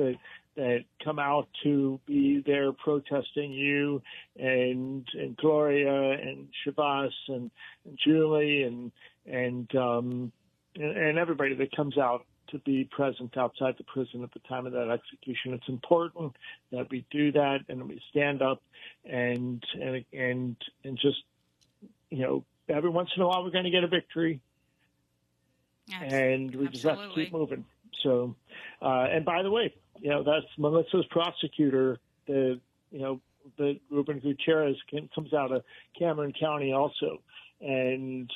that come out to be there protesting you and Gloria and Shabazz and Julie and everybody that comes out to be present outside the prison at the time of that execution. It's important that we do that and we stand up and just, every once in a while we're going to get a victory. And we just have to keep moving. So, and by the way, that's Melissa's prosecutor, the Ruben Gutierrez comes out of Cameron County also. And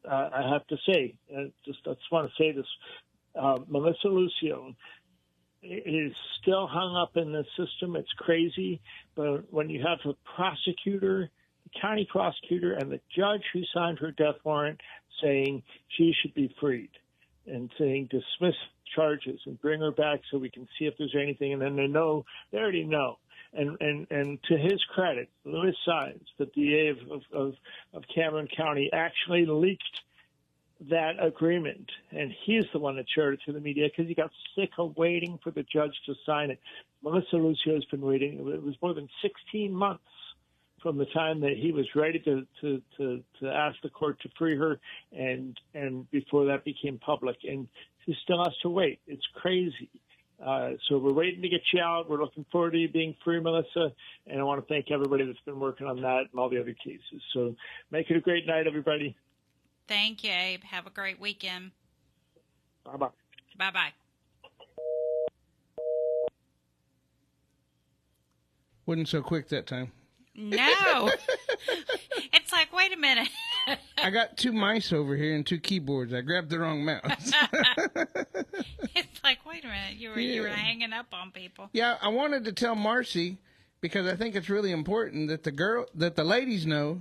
I have to say, I just want to say this, Melissa Lucio is still hung up in the system. It's crazy. But when you have the prosecutor, the county prosecutor, and the judge who signed her death warrant saying she should be freed and saying dismiss charges and bring her back so we can see if there's anything, and then they already know. And to his credit, Louis Sines, the DA of Cameron County, actually leaked that agreement, and he's the one that shared it to the media because he got sick of waiting for the judge to sign it. Melissa Lucio has been waiting. It was more than 16 months from the time that he was ready to ask the court to free her, and before that became public, and she still has to wait. It's crazy. So we're waiting to get you out. We're looking forward to you being free, Melissa. And I want to thank everybody that's been working on that and all the other cases. So make it a great night, everybody. Thank you, Abe. Have a great weekend. Bye-bye. Bye-bye. Wasn't so quick that time. No. It's like, wait a minute. I got 2 mice over here and 2 keyboards. I grabbed the wrong mouse. It's like, wait a minute. You were hanging up on people. Yeah, I wanted to tell Marci because I think it's really important that the ladies know.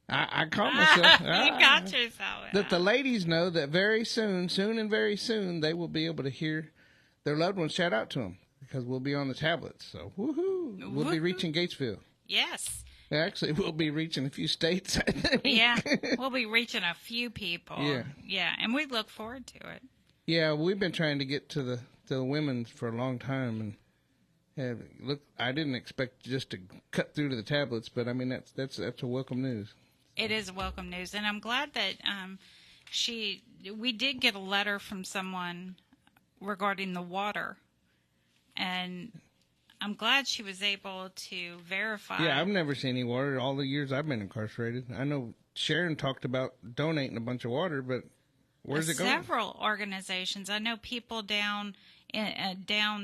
I caught myself. You got yourself. That the ladies know that very soon and very soon, they will be able to hear their loved ones shout out to them because we'll be on the tablets. So, woohoo! We'll be reaching Gatesville. Yes. Actually, we'll be reaching a few states, I think. Yeah, we'll be reaching a few people. Yeah, and we look forward to it. Yeah, we've been trying to get to the women for a long time, and look, I didn't expect just to cut through to the tablets, but I mean that's a welcome news. It is welcome news, and I'm glad that we did get a letter from someone regarding the water, and I'm glad she was able to verify. Yeah, I've never seen any water all the years I've been incarcerated. I know Sharon talked about donating a bunch of water, but where's it going? Several organizations. I know people down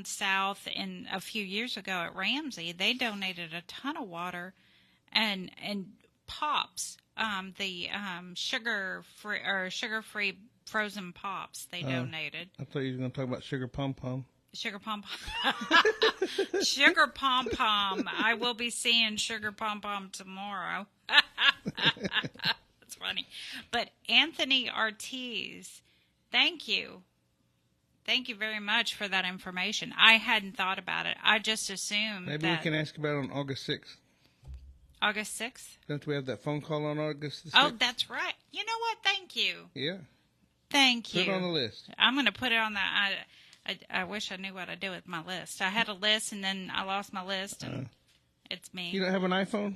south a few years ago at Ramsey, they donated a ton of water and pops. The sugar-free frozen pops they donated. I thought you were going to talk about Sugar Pom Pom. Sugar Pom Pom. Sugar Pom Pom. I will be seeing Sugar Pom Pom tomorrow. That's funny. But Anthony Ortiz, thank you. Thank you very much for that information. I hadn't thought about it. I just assumed Maybe we can ask about it on August 6th. August 6th? Don't we have that phone call on August the 6th? Oh, that's right. You know what? Thank you. Yeah. Thank you. Put it on the list. I'm going to put it on that. I wish I knew what I do with my list. I had a list, and then I lost my list, and it's me. You don't have an iPhone?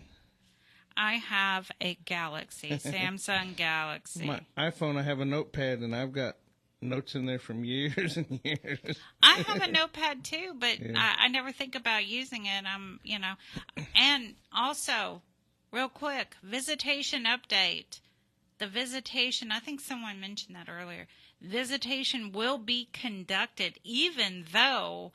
I have a Galaxy, Samsung Galaxy. My iPhone, I have a notepad, and I've got notes in there from years and years. I have a notepad, too, but yeah. I never think about using it. And also, real quick, visitation update. The visitation, I think someone mentioned that earlier. Visitation will be conducted even though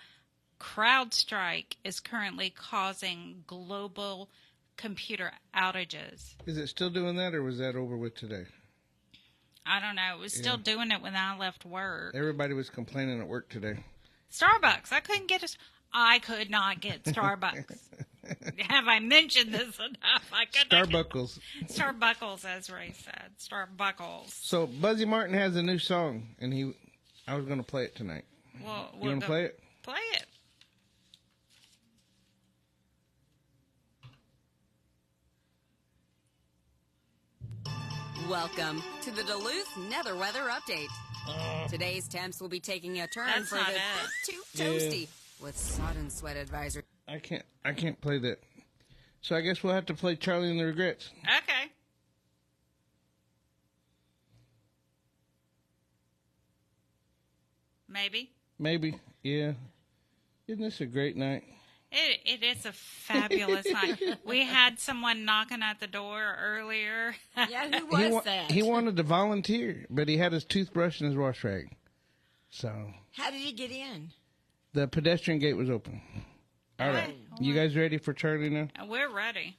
CrowdStrike is currently causing global computer outages. Is it still doing that, or was that over with today? I don't know. It was still doing it when I left work. Everybody was complaining at work today. Starbucks. I could not get Starbucks. Have I mentioned this enough? Starbuckles. Starbuckles, as Ray said. Starbuckles. So Buzzy Martin has a new song, and I was going to play it tonight. Well, you want to play it? Play it. Welcome to the Duluth Nether Weather Update. Today's temps will be taking a turn for the too toasty with sodden sweat advisory. I can't play that. So I guess we'll have to play Charlie and the Regrets. Okay. Maybe, yeah. Isn't this a great night? It is a fabulous night. We had someone knocking at the door earlier. Yeah, who was that? He wanted to volunteer, but he had his toothbrush and his wash rag. So. How did he get in? The pedestrian gate was open. All right. You guys ready for Charlie now? We're ready.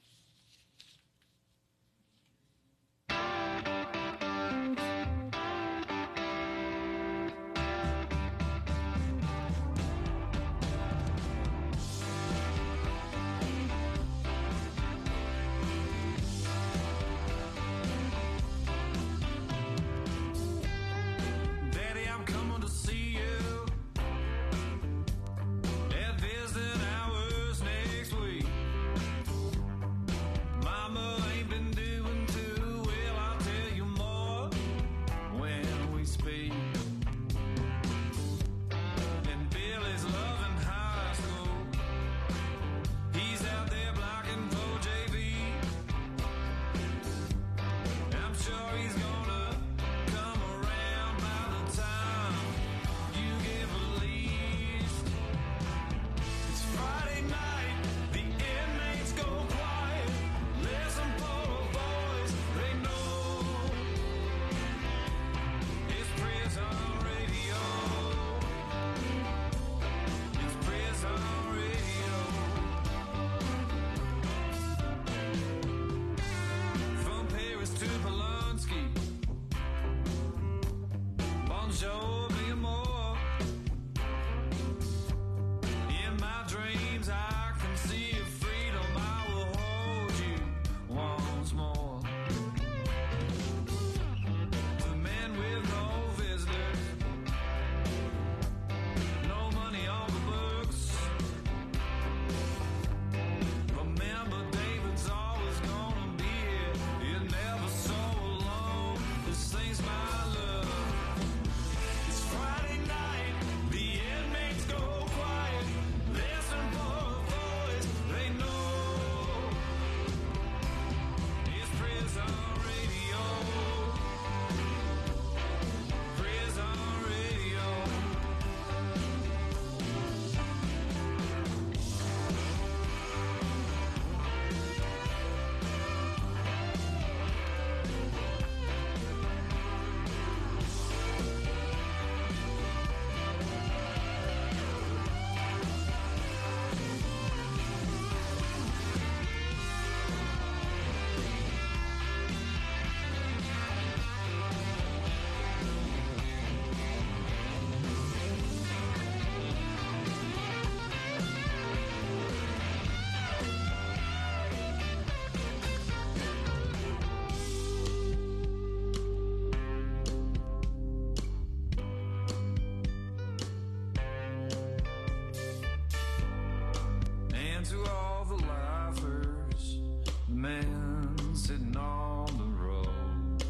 And to all the laughers, the man sitting on the road,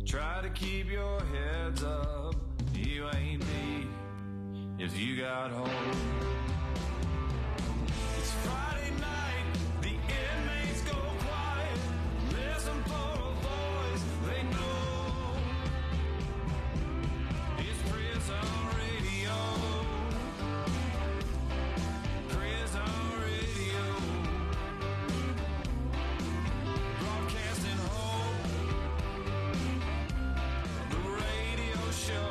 try to keep your heads up. You ain't me if you got hope. It's Friday night, the inmates go quiet. Listen for a voice they know. It's prison radio. Prison radio. Broadcasting hope. The radio show.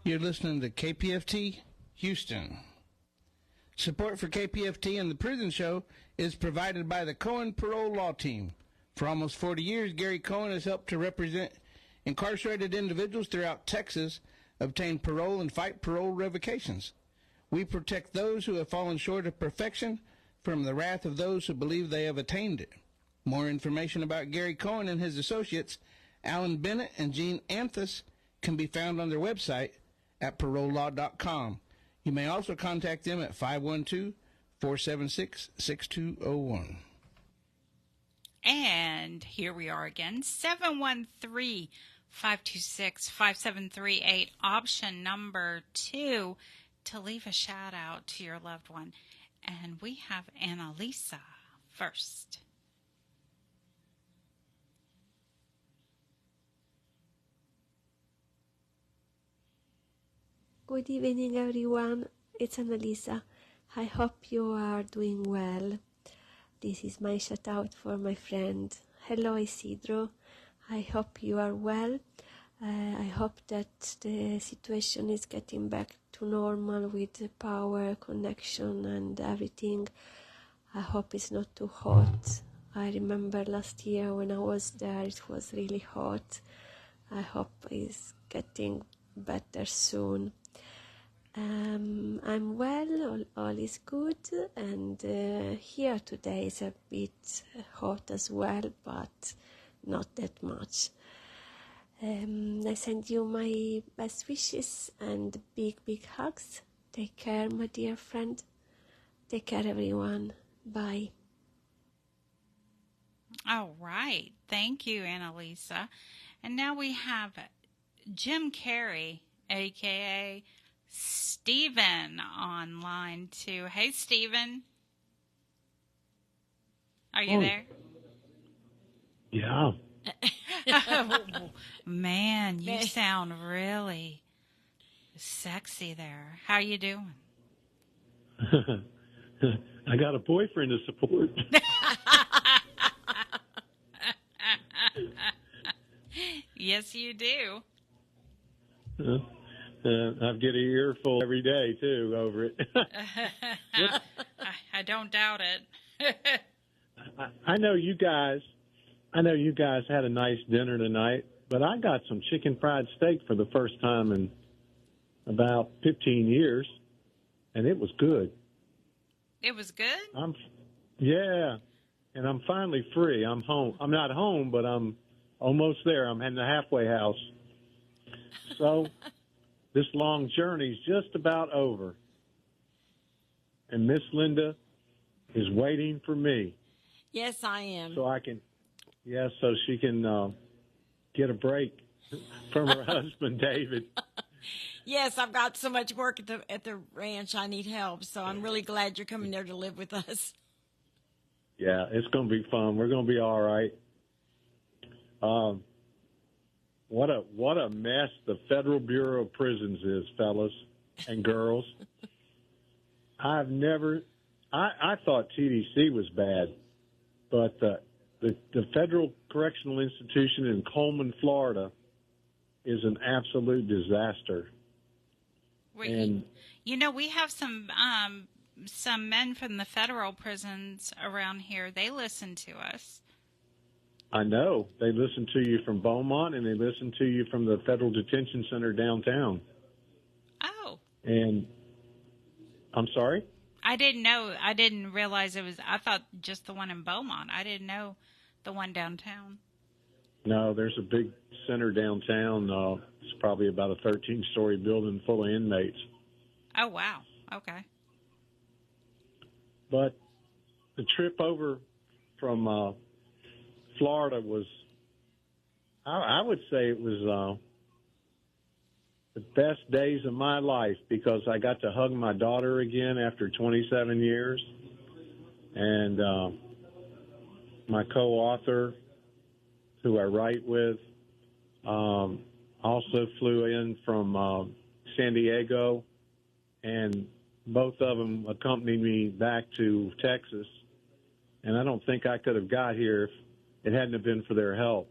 You're listening to KPFT Houston. Support for KPFT and the Prison Show is provided by the Cohen Parole Law Team. For almost 40 years, Gary Cohen has helped to represent incarcerated individuals throughout Texas, obtain parole, and fight parole revocations. We protect those who have fallen short of perfection from the wrath of those who believe they have attained it. More information about Gary Cohen and his associates, Alan Bennett and Gene Anthus, can be found on their website at parolelaw.com. You may also contact them at 512-476-6201. And here we are again, 713-526-5738, option number 2, to leave a shout out to your loved one. And we have Annalisa first. Good evening, everyone. It's Annalisa. I hope you are doing well. This is my shout out for my friend. Hello, Isidro. I hope you are well. I hope that the situation is getting back to normal with the power, connection, and everything. I hope it's not too hot. I remember last year when I was there, it was really hot. I hope it's getting better soon. I'm well, all is good, and here today is a bit hot as well, but not that much. I send you my best wishes and big hugs. Take care, my dear friend. Take care, everyone. Bye. All right. Thank you, Annalisa. And now we have Jim Carey, a.k.a. Stephen, on line 2. Hey, Stephen. Are you there? Yeah. Oh, man, you sound really sexy there. How you doing? I got a boyfriend to support. Yes, you do. I get an earful every day, too, over it. I don't doubt it. I know you guys had a nice dinner tonight, but I got some chicken fried steak for the first time in about 15 years, and it was good. It was good? Yeah, and I'm finally free. I'm home. I'm not home, but I'm almost there. I'm in the halfway house. So this long journey's just about over. And Miss Linda is waiting for me. Yes, I am. So she can get a break from her husband, David. Yes, I've got so much work at the ranch. I need help. So I'm really glad you're coming there to live with us. Yeah, it's going to be fun. We're going to be all right. What a mess the Federal Bureau of Prisons is, fellas. and girls. I've never. I thought TDC was bad, but the Federal Correctional Institution in Coleman, Florida, is an absolute disaster. And we have some men from the federal prisons around here. They listen to us. I know they listen to you from Beaumont, and they listen to you from the Federal Detention Center downtown. Oh. And I'm sorry? I didn't know. I didn't realize it was. I thought just the one in Beaumont. I didn't know the one downtown. No, there's a big center downtown. It's probably about a 13-story building full of inmates. Oh, wow. Okay. But the trip over from Florida was, I would say it was the best days of my life because I got to hug my daughter again after 27 years. And my co-author, who I write with, also flew in from San Diego, and both of them accompanied me back to Texas. And I don't think I could have got here if it hadn't have been for their help.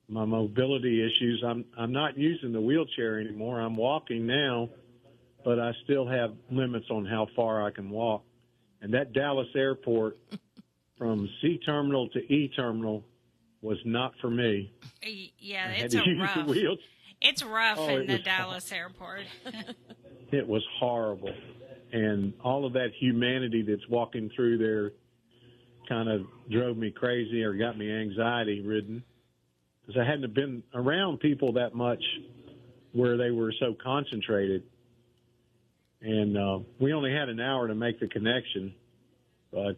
My mobility issues, I'm not using the wheelchair anymore. I'm walking now, but I still have limits on how far I can walk. And that Dallas airport from C terminal to E terminal was not for me. Yeah, I it's had to use rough. the wheel. It's rough Oh, in it the was Dallas airport. It was horrible. And all of that humanity that's walking through there kind of drove me crazy or got me anxiety ridden because I hadn't been around people that much where they were so concentrated. And we only had an hour to make the connection, but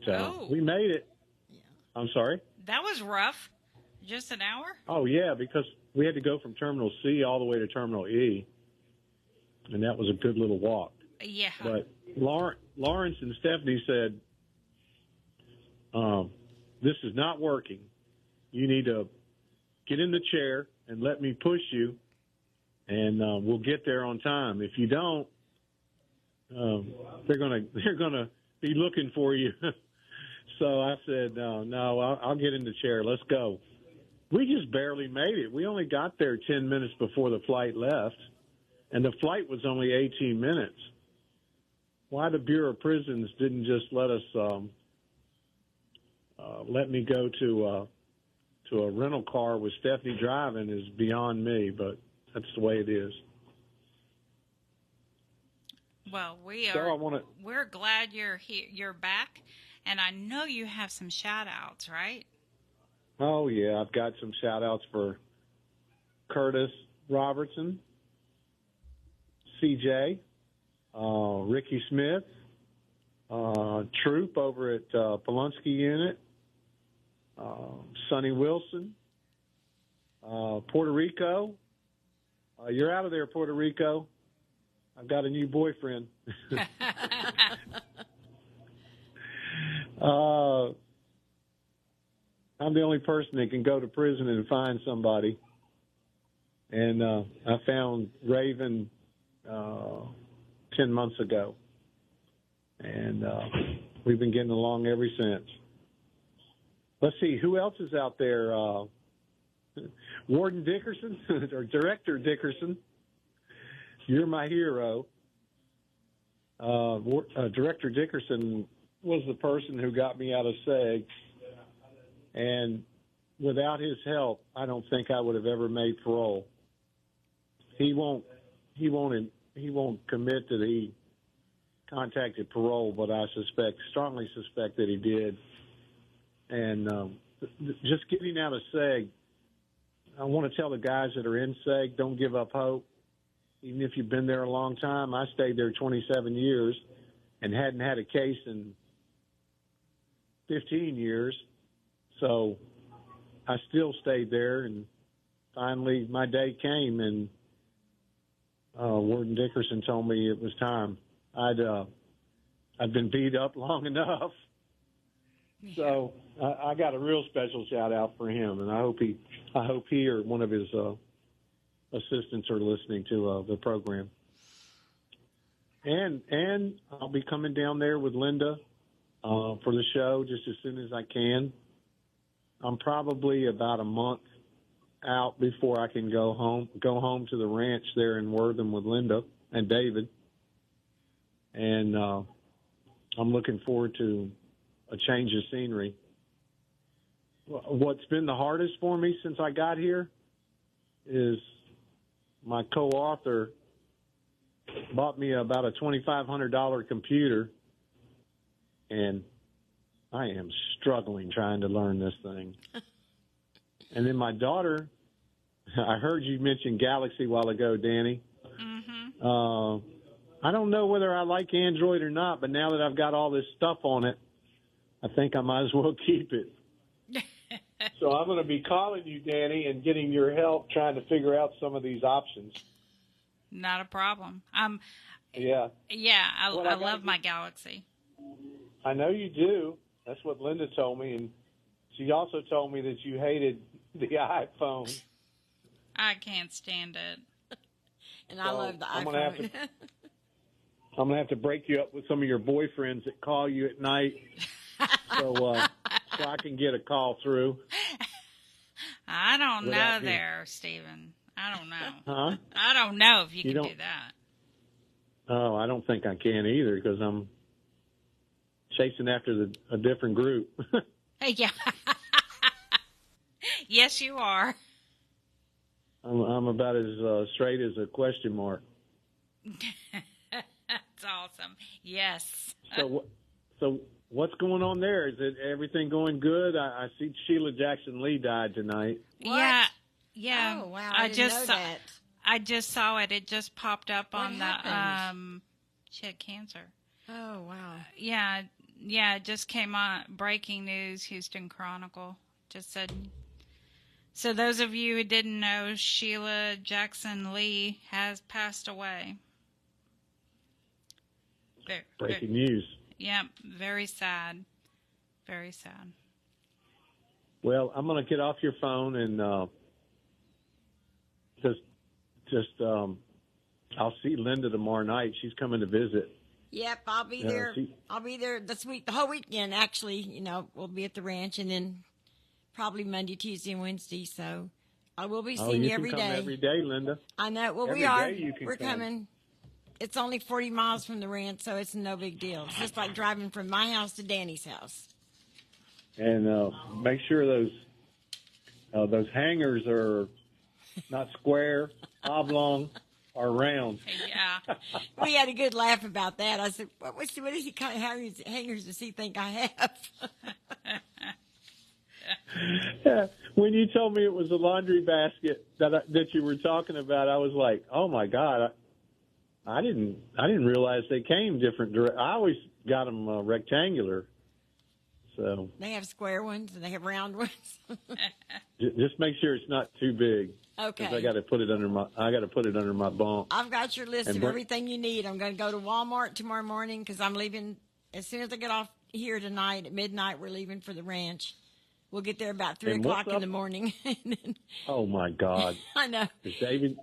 we made it. Yeah. I'm sorry? That was rough. Just an hour? Oh, yeah, because we had to go from Terminal C all the way to Terminal E, and that was a good little walk. Yeah. But Lawrence and Stephanie said, this is not working. You need to get in the chair and let me push you, and we'll get there on time. If you don't, they're gonna be looking for you. So I said, no, I'll get in the chair. Let's go. We just barely made it. We only got there 10 minutes before the flight left, and the flight was only 18 minutes. Why the Bureau of Prisons didn't just let us let me go to a rental car with Stephanie driving is beyond me, but that's the way it is. Well, So we're glad you're here. You're back, and I know you have some shout-outs, right? Oh, yeah. I've got some shout-outs for Curtis Robertson, CJ, Ricky Smith, Troop over at Polunsky Unit, Sonny Wilson, Puerto Rico. You're out of there, Puerto Rico. I've got a new boyfriend. I'm the only person that can go to prison and find somebody. And I found Raven 10 months ago. And we've been getting along ever since. Let's see, who else is out there? Warden Dickerson, or Director Dickerson. You're my hero. Director Dickerson was the person who got me out of SEG. And without his help, I don't think I would have ever made parole. He won't commit that he contacted parole, but I strongly suspect that he did. And just getting out of SEG, I want to tell the guys that are in SEG, don't give up hope. Even if you've been there a long time, I stayed there 27 years and hadn't had a case in 15 years. So I still stayed there, and finally my day came, and Warden Dickerson told me it was time. I'd been beat up long enough. So I got a real special shout out for him, and I hope he or one of his assistants are listening to the program. And I'll be coming down there with Linda for the show just as soon as I can. I'm probably about a month out before I can go home to the ranch there in Wortham with Linda and David. And I'm looking forward to a change of scenery. What's been the hardest for me since I got here is my co-author bought me about a $2,500 computer, and I am struggling trying to learn this thing. And then my daughter, I heard you mention Galaxy a while ago, Danny. Mm-hmm. I don't know whether I like Android or not, but now that I've got all this stuff on it, I think I might as well keep it. So I'm going to be calling you, Danny, and getting your help trying to figure out some of these options. Not a problem. Yeah. Yeah, I love my Galaxy. I know you do. That's what Linda told me, and she also told me that you hated the iPhone. I can't stand it. And I love the iPhone. I'm gonna have to break you up with some of your boyfriends that call you at night, so I can get a call through. I don't know there, Stephen. I don't know. Huh? I don't know if you can do that. Oh, I don't think I can either because I'm chasing after a different group. Yeah. Yes, you are. I'm about as straight as a question mark. That's awesome. Yes. So what's going on there? Is it everything going good? I see Sheila Jackson Lee died tonight. What? Yeah. Oh, wow. I didn't know that. I just saw it. It just popped up on happened? she had cancer. Oh, wow. Yeah. Yeah, it just came on. Breaking news, Houston Chronicle. Just said. So those of you who didn't know, Sheila Jackson Lee has passed away. Breaking news. Yeah, very sad. Very sad. Well, I'm going to get off your phone and I'll see Linda tomorrow night. She's coming to visit. Yep, I'll be there. I'll be there this week, the whole weekend. Actually, we'll be at the ranch, and then probably Monday, Tuesday, and Wednesday. So I will be seeing you every day. You can come every day, Linda. I know. Well, we are. We're coming. It's only 40 miles from the ranch, so it's no big deal. It's just like driving from my house to Danny's house. And make sure those hangers are not square, oblong, or round. Yeah. We had a good laugh about that. I said, what is he kind of hangers does he think I have? When you told me it was a laundry basket that you were talking about, I was like, oh my God, I didn't realize they came different. I always got them rectangular. So they have square ones and they have round ones. Just make sure it's not too big. Okay. 'Cause I got to put it under my bunk. I've got your list of everything you need. I'm going to go to Walmart tomorrow morning because I'm leaving as soon as I get off here tonight at midnight. We're leaving for the ranch. We'll get there about 3 o'clock in the morning. Oh my God! I know. Is David?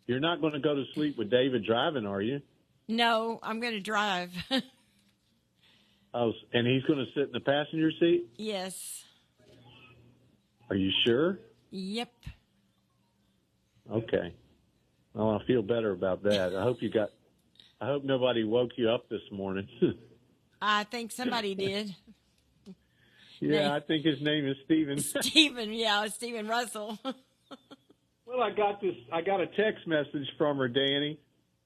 You're not going to go to sleep with David driving, are you? No, I'm going to drive. Oh, and he's going to sit in the passenger seat? Yes. Are you sure? Yep. Okay. Well, I feel better about that. I hope nobody woke you up this morning. I think somebody did. Yeah, I think his name is Stephen. Stephen Russell. Well, I got a text message from her, Danny,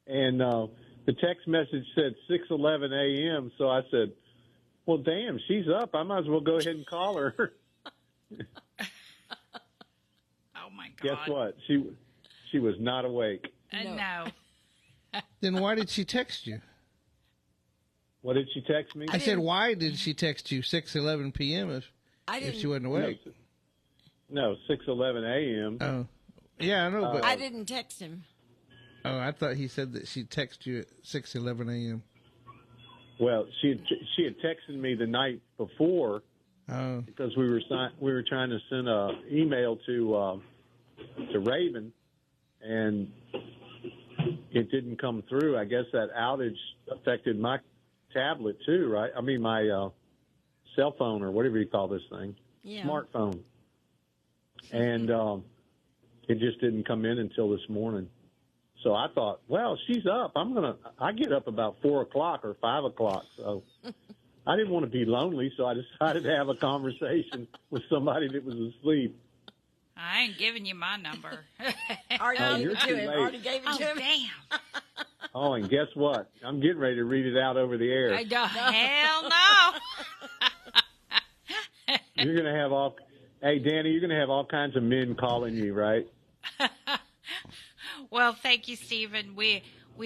and the text message said 6:11 a.m. So I said, well, damn, she's up. I might as well go ahead and call her. Oh, my God. Guess what? She was not awake. No. Then why did she text you? What did she text me? I said, why did she text you 6:11 p.m. if she wasn't awake? No, 6:11 a.m. Oh, yeah, I know, but I didn't text him. Oh, I thought he said that she texted you at 6:11 a.m. Well, she had texted me the night before because we were trying to send a email to Raven, and it didn't come through. I guess that outage affected my tablet too, right? I mean, my cell phone or whatever you call this thing, smartphone. And it just didn't come in until this morning. So I thought, well, she's up. I get up about 4 o'clock or 5 o'clock. So I didn't want to be lonely, so I decided to have a conversation with somebody that was asleep. I ain't giving you my number. Already you're too late. Already gave it to him. Damn. Oh, and guess what? I'm getting ready to read it out over the air. Hell no. You're going to have hey, Danny, you're going to have all kinds of men calling you, right? Well, thank you, Stephen. We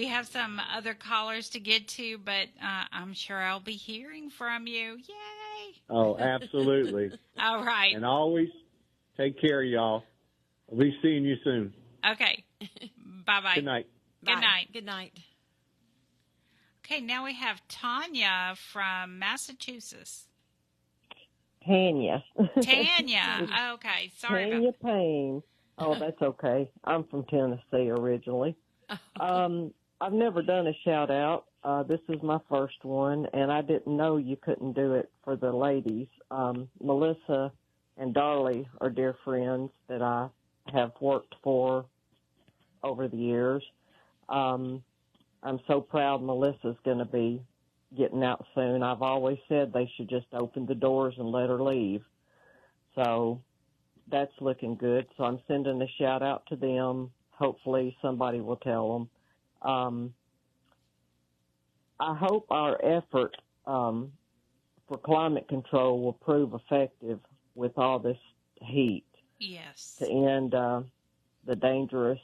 have some other callers to get to, but I'm sure I'll be hearing from you. Yay! Oh, absolutely. All right. And always take care of y'all. I'll be seeing you soon. Okay. Bye-bye. Good night. Good night. Good night. Okay, now we have Tanya from Massachusetts. Tanya. Tanya. Okay, sorry Tanya about Payne. Oh, that's okay. I'm from Tennessee originally. I've never done a shout out. This is my first one, and I didn't know you couldn't do it for the ladies. Melissa and Darlie are dear friends that I have worked for over the years. I'm so proud Melissa's going to be getting out soon. I've always said they should just open the doors and let her leave. So that's looking good. So I'm sending a shout out to them. Hopefully somebody will tell them. I hope our effort for climate control will prove effective with all this heat. Yes. To end the dangerous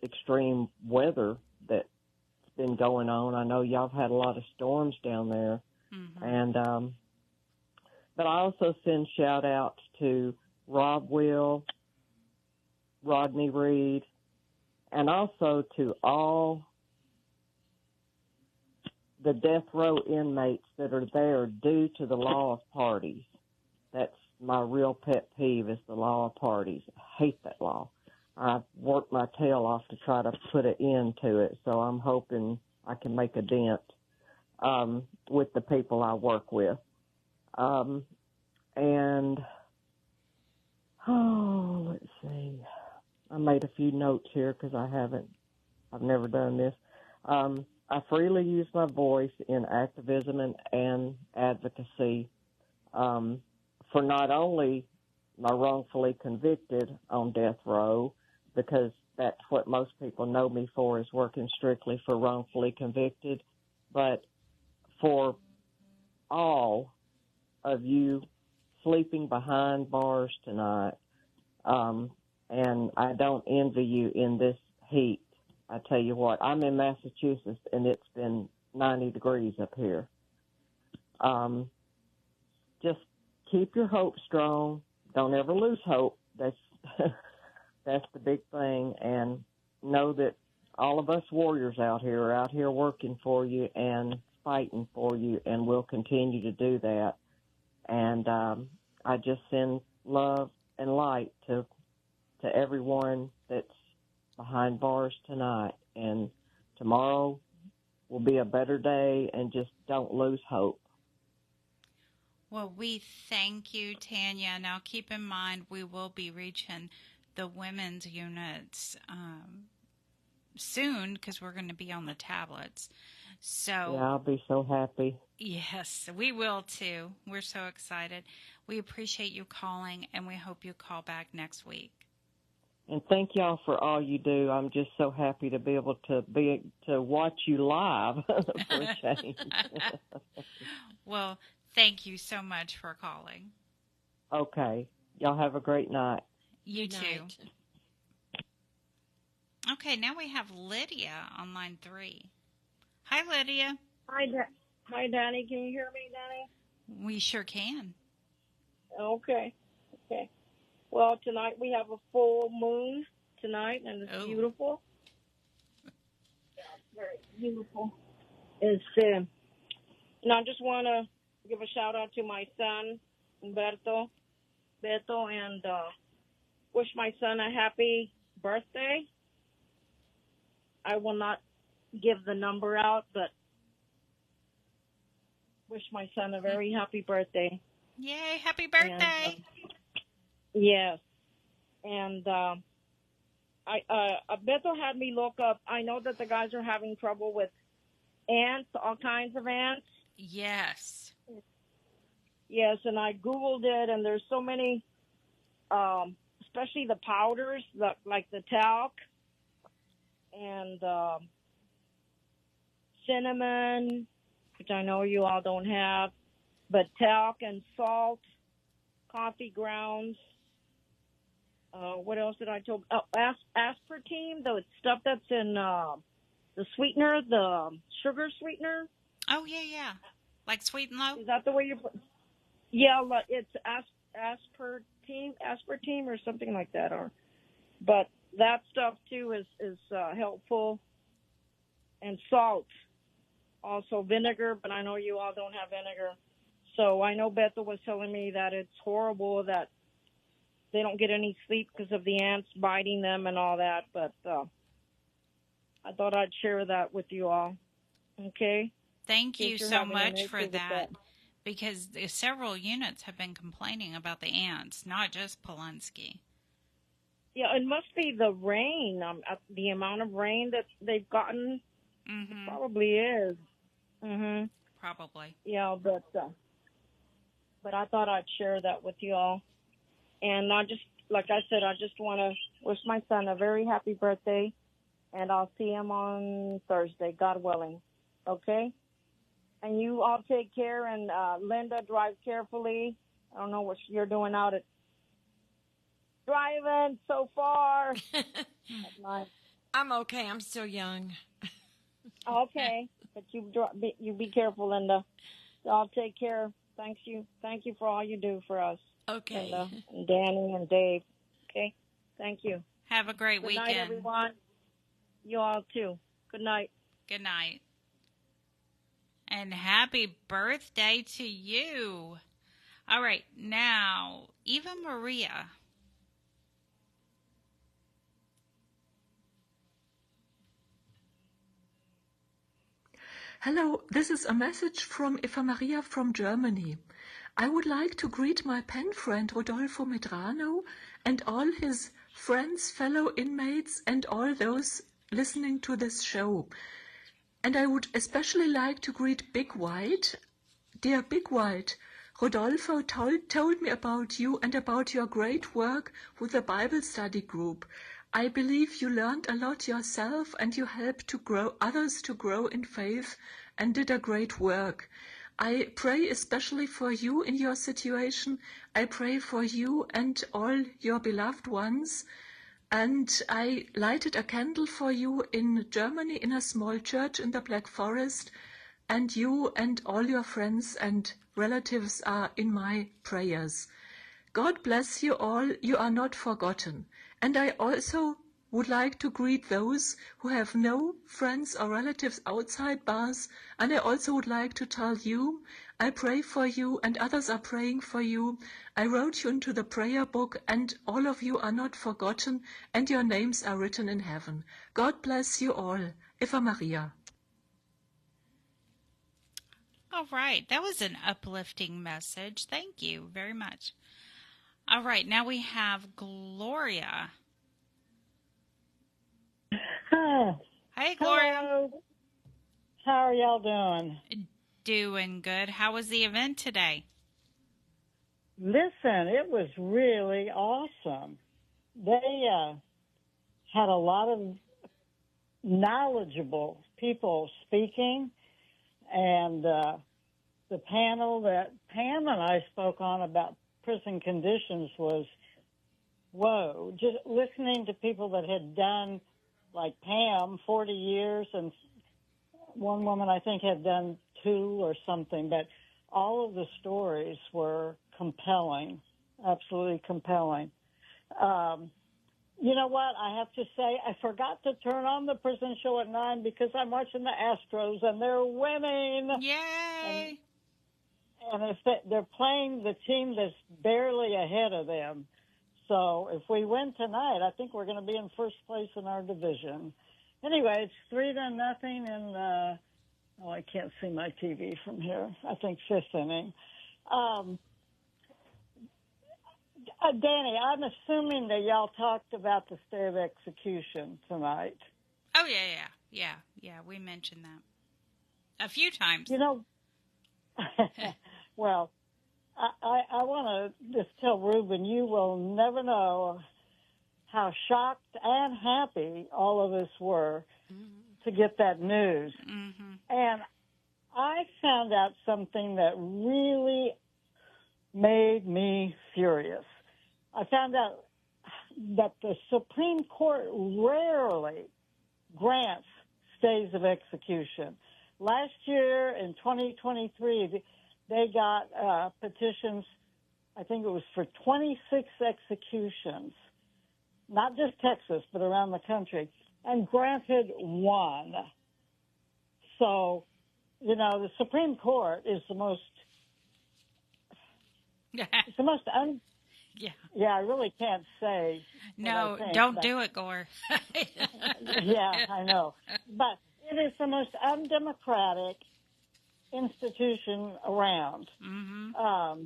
extreme weather that's been going on. I know y'all have had a lot of storms down there. And but I also send shout outs to Rob Will, Rodney Reed, and also to all the death row inmates that are there due to the law of parties. That's my real pet peeve is the law of parties. I hate that law. I've worked my tail off to try to put an end to it, so I'm hoping I can make a dent with the people I work with. And, let's see. I made a few notes here because I've never done this. I freely use my voice in activism and advocacy for not only my wrongfully convicted on death row, because that's what most people know me for is working strictly for wrongfully convicted, but for all of you sleeping behind bars tonight. And I don't envy you in this heat. I tell you what, I'm in Massachusetts, and it's been 90 degrees up here. Just keep your hope strong. Don't ever lose hope. That's that's the big thing. And know that all of us warriors out here are out here working for you and fighting for you, and we'll continue to do that. And I just send love and light to everyone that's behind bars tonight. And tomorrow will be a better day, and just don't lose hope. Well, we thank you, Tanya. Now, keep in mind, we will be reaching the women's units soon because we're going to be on the tablets. So yeah, I'll be so happy. Yes, we will too. We're so excited. We appreciate you calling, and we hope you call back next week. And thank y'all for all you do. I'm just so happy to be able to watch you live for a change. Well, thank you so much for calling. Okay. Y'all have a great night. You too. Okay, now we have Lydia on line 3. Hi, Lydia. Hi, Dani. Can you hear me, Dani? We sure can. Okay. Well, tonight we have a full moon tonight, and it's beautiful. Yeah, it's very beautiful. It's, and I just want to give a shout out to my son, Beto, and wish my son a happy birthday. I will not give the number out, but wish my son a very happy birthday. Yay, happy birthday. And, yes. And Beto had me look up. I know that the guys are having trouble with ants, all kinds of ants. Yes. Yes, and I Googled it, and there's so many, especially the powders, like the talc and cinnamon, which I know you all don't have, but talc and salt, coffee grounds. What else did I tell? Oh, aspartame, the stuff that's in the sweetener, the sugar sweetener. Oh, yeah. Like Sweet and Low? Is that the way you put? Yeah, it's aspartame or something like that. But that stuff, too, is helpful. And salt. Also vinegar, but I know you all don't have vinegar. So I know Bethel was telling me that it's horrible that they don't get any sleep because of the ants biting them and all that. But I thought I'd share that with you all. Okay? Thank you so much for that. Because several units have been complaining about the ants, not just Pulaski. Yeah, it must be the rain, the amount of rain that they've gotten. Mm-hmm. It probably is. Mm-hmm. Probably. Yeah, but I thought I'd share that with you all. And like I said, I just want to wish my son a very happy birthday, and I'll see him on Thursday, God willing. Okay? And you all take care, and Linda, drive carefully. I don't know what you're doing out at driving so far. I'm okay. I'm still young. Okay, but you be careful, Linda. I'll take care. Thank you for all you do for us. Okay. Linda and Danny and Dave. Okay, thank you. Have a great weekend. Good night, everyone. You all too. Good night. Good night. And happy birthday to you. All right, now, Eva Maria. Hello, this is a message from Eva Maria from Germany. I would like to greet my pen friend Rodolfo Medrano and all his friends, fellow inmates, and all those listening to this show. And I would especially like to greet Big White. Dear Big White, Rodolfo told me about you and about your great work with the Bible study group. I believe you learned a lot yourself and you helped to grow others to grow in faith and did a great work. I pray especially for you in your situation. I pray for you and all your beloved ones. And I lighted a candle for you in Germany in a small church in the Black Forest. And you and all your friends and relatives are in my prayers. God bless you all. You are not forgotten. And I also would like to greet those who have no friends or relatives outside bars. And I also would like to tell you, I pray for you and others are praying for you. I wrote you into the prayer book and all of you are not forgotten and your names are written in heaven. God bless you all. Eva Maria. All right, that was an uplifting message. Thank you very much. All right, now we have Gloria. Hi. Hey, Gloria. Hello. How are y'all doing? Doing good. How was the event today? Listen, it was really awesome. They had a lot of knowledgeable people speaking, and the panel that Pam and I spoke on about prison conditions was, whoa, just listening to people that had done, like Pam, 40 years, and one woman I think had done 2 or something, but all of the stories were compelling, absolutely compelling. You know what? I have to say, I forgot to turn on the prison show at 9 because I'm watching the Astros, and they're winning. Yay! And if they're playing the team that's barely ahead of them. So if we win tonight, I think we're going to be in first place in our division. anyway, it's 3-0, and I can't see my TV from here. I think 5th inning. Danny, I'm assuming that y'all talked about the stay of execution tonight. Oh, yeah. We mentioned that a few times. You know, well, I want to just tell Ruben, you will never know how shocked and happy all of us were to get that news. Mm-hmm. And I found out something that really made me furious. I found out that the Supreme Court rarely grants stays of execution. Last year in 2023, they got petitions, I think it was for 26 executions, not just Texas, but around the country, and granted one. So, you know, the Supreme Court is the most, it's the most yeah, I really can't say. No, think, don't do it, Gore. Yeah, I know. But it is the most undemocratic institution around. Mm-hmm.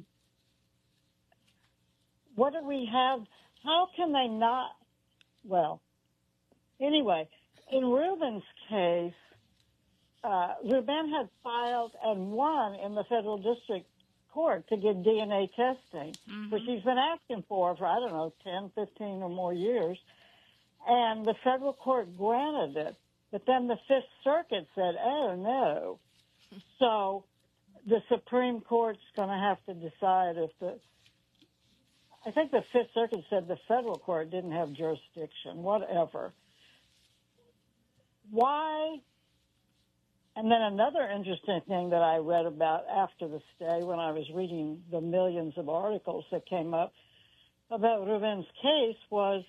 What do we have? How can they not? Well, anyway, in Ruben's case, Ruben had filed and won in the federal district court to get DNA testing, which he's been asking for, I don't know, 10, 15 or more years. And the federal court granted it. But then the Fifth Circuit said, oh, no. So the Supreme Court's going to have to decide if I think the Fifth Circuit said the federal court didn't have jurisdiction, whatever. Why? And then another interesting thing that I read about after the stay when I was reading the millions of articles that came up about Ruben's case was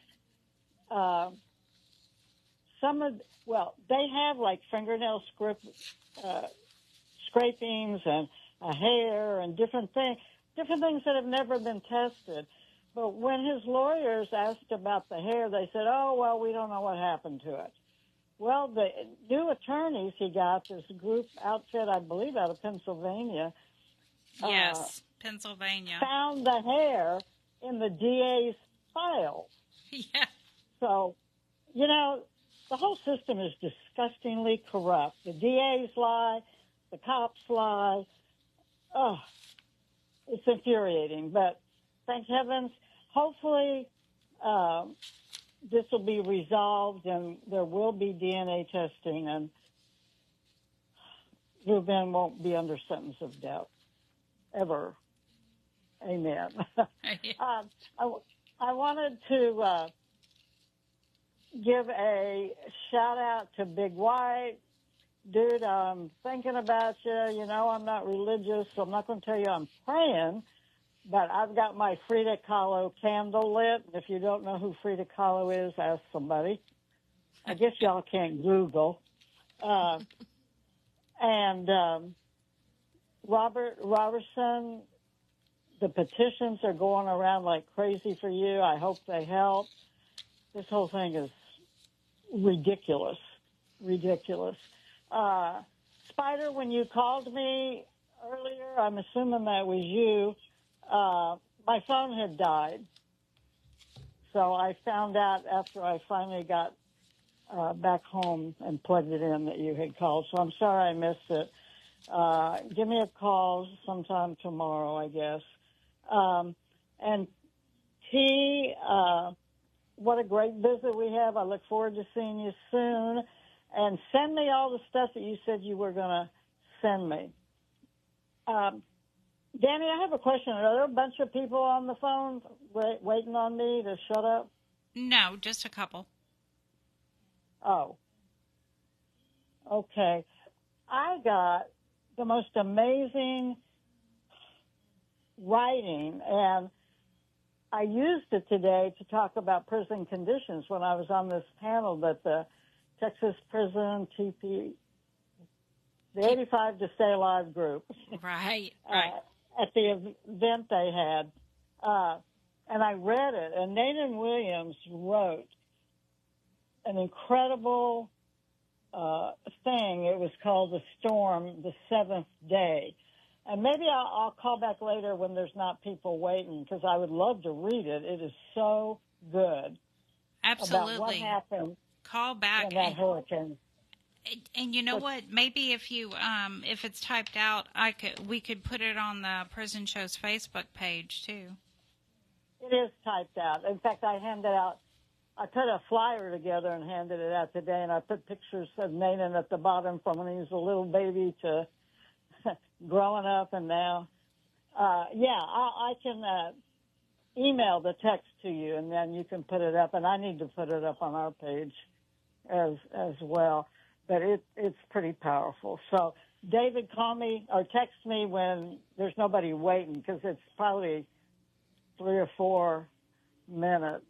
they have like fingernail scrapings and a hair and different things that have never been tested. But when his lawyers asked about the hair, they said, oh, well, we don't know what happened to it. Well, the new attorneys he got, this group outfit, I believe, out of Pennsylvania. Yes, Pennsylvania. Found the hair in the DA's files. Yeah. So, you know, the whole system is disgustingly corrupt. The DAs lie, the cops lie. Oh, it's infuriating. But thank heavens, hopefully this will be resolved and there will be DNA testing and Ruben won't be under sentence of death ever. Amen. I wanted to give a shout out to Big White. Dude, I'm thinking about you. You know, I'm not religious, so I'm not going to tell you I'm praying. But I've got my Frida Kahlo candle lit. If you don't know who Frida Kahlo is, ask somebody. I guess y'all can't Google. Robert Robertson, the petitions are going around like crazy for you. I hope they help. This whole thing is ridiculous. Ridiculous. Spider, when you called me earlier, I'm assuming that was you. My phone had died. So I found out after I finally got back home and plugged it in that you had called. So I'm sorry I missed it. Give me a call sometime tomorrow, I guess. And T, what a great visit we have. I look forward to seeing you soon. And send me all the stuff that you said you were going to send me. Danny, I have a question. Are there a bunch of people on the phone waiting on me to shut up? No, just a couple. Oh. Okay. I got the most amazing writing, and I used it today to talk about prison conditions when I was on this panel that the Texas Prison TP, the 85 to Stay Alive group. Right. At the event they had. And I read it, and Nathan Williams wrote an incredible thing. It was called The Storm, the Seventh Day. And maybe I'll call back later when there's not people waiting, because I would love to read it. It is so good. Absolutely. About what happened. Call back. In that hurricane. And you know what? Maybe if you if it's typed out, we could put it on the Prison Show's Facebook page too. It is typed out. In fact, I put a flyer together and handed it out today, and I put pictures of Nathan at the bottom from when he was a little baby to growing up and now. I can email the text to you, and then you can put it up, and I need to put it up on our page as well. But it's pretty powerful. So, David, call me or text me when there's nobody waiting, because it's probably 3 or 4 minutes.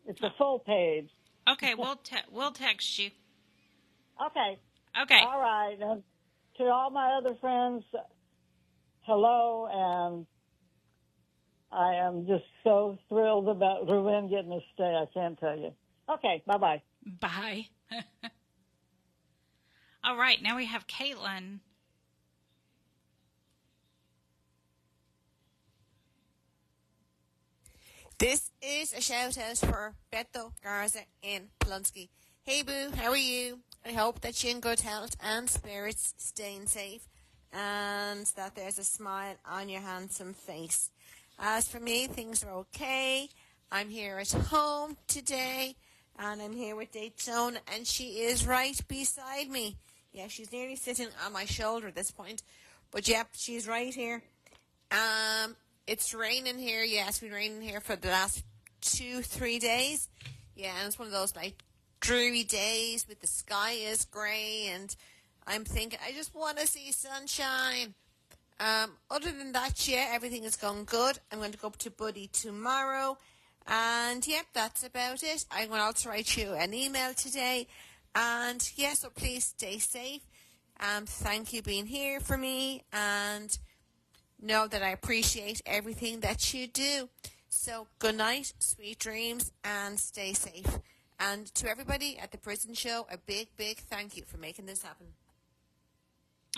It's a full page. Okay, we'll text you. Okay. Okay. All right. And to all my other friends, hello, and I am just so thrilled about Ruin getting to stay. I can't tell you. Okay, bye-bye. Bye. All right, now we have Caitlin. This is a shout out for Beto Garza in Polunsky. Hey boo, how are you? I hope that you're in good health and spirits, staying safe, and that there's a smile on your handsome face. As for me, things are okay. I'm here at home today, and I'm here with Daytona, and she is right beside me. Yeah, she's nearly sitting on my shoulder at this point, but yep, she's right here. It's raining here. Yeah, it's been raining here for the last 2-3 days. Yeah, and it's one of those like dreary days with the sky is grey, and I'm thinking I just want to see sunshine. Other than that, yeah, everything is going good. I'm going to go up to Buddy tomorrow, and yep, that's about it. I'm going to also write you an email today, and yeah, so please stay safe. Thank you being here for me, and know that I appreciate everything that you do. So good night, sweet dreams, and stay safe. And to everybody at the Prison Show, a big, big thank you for making this happen.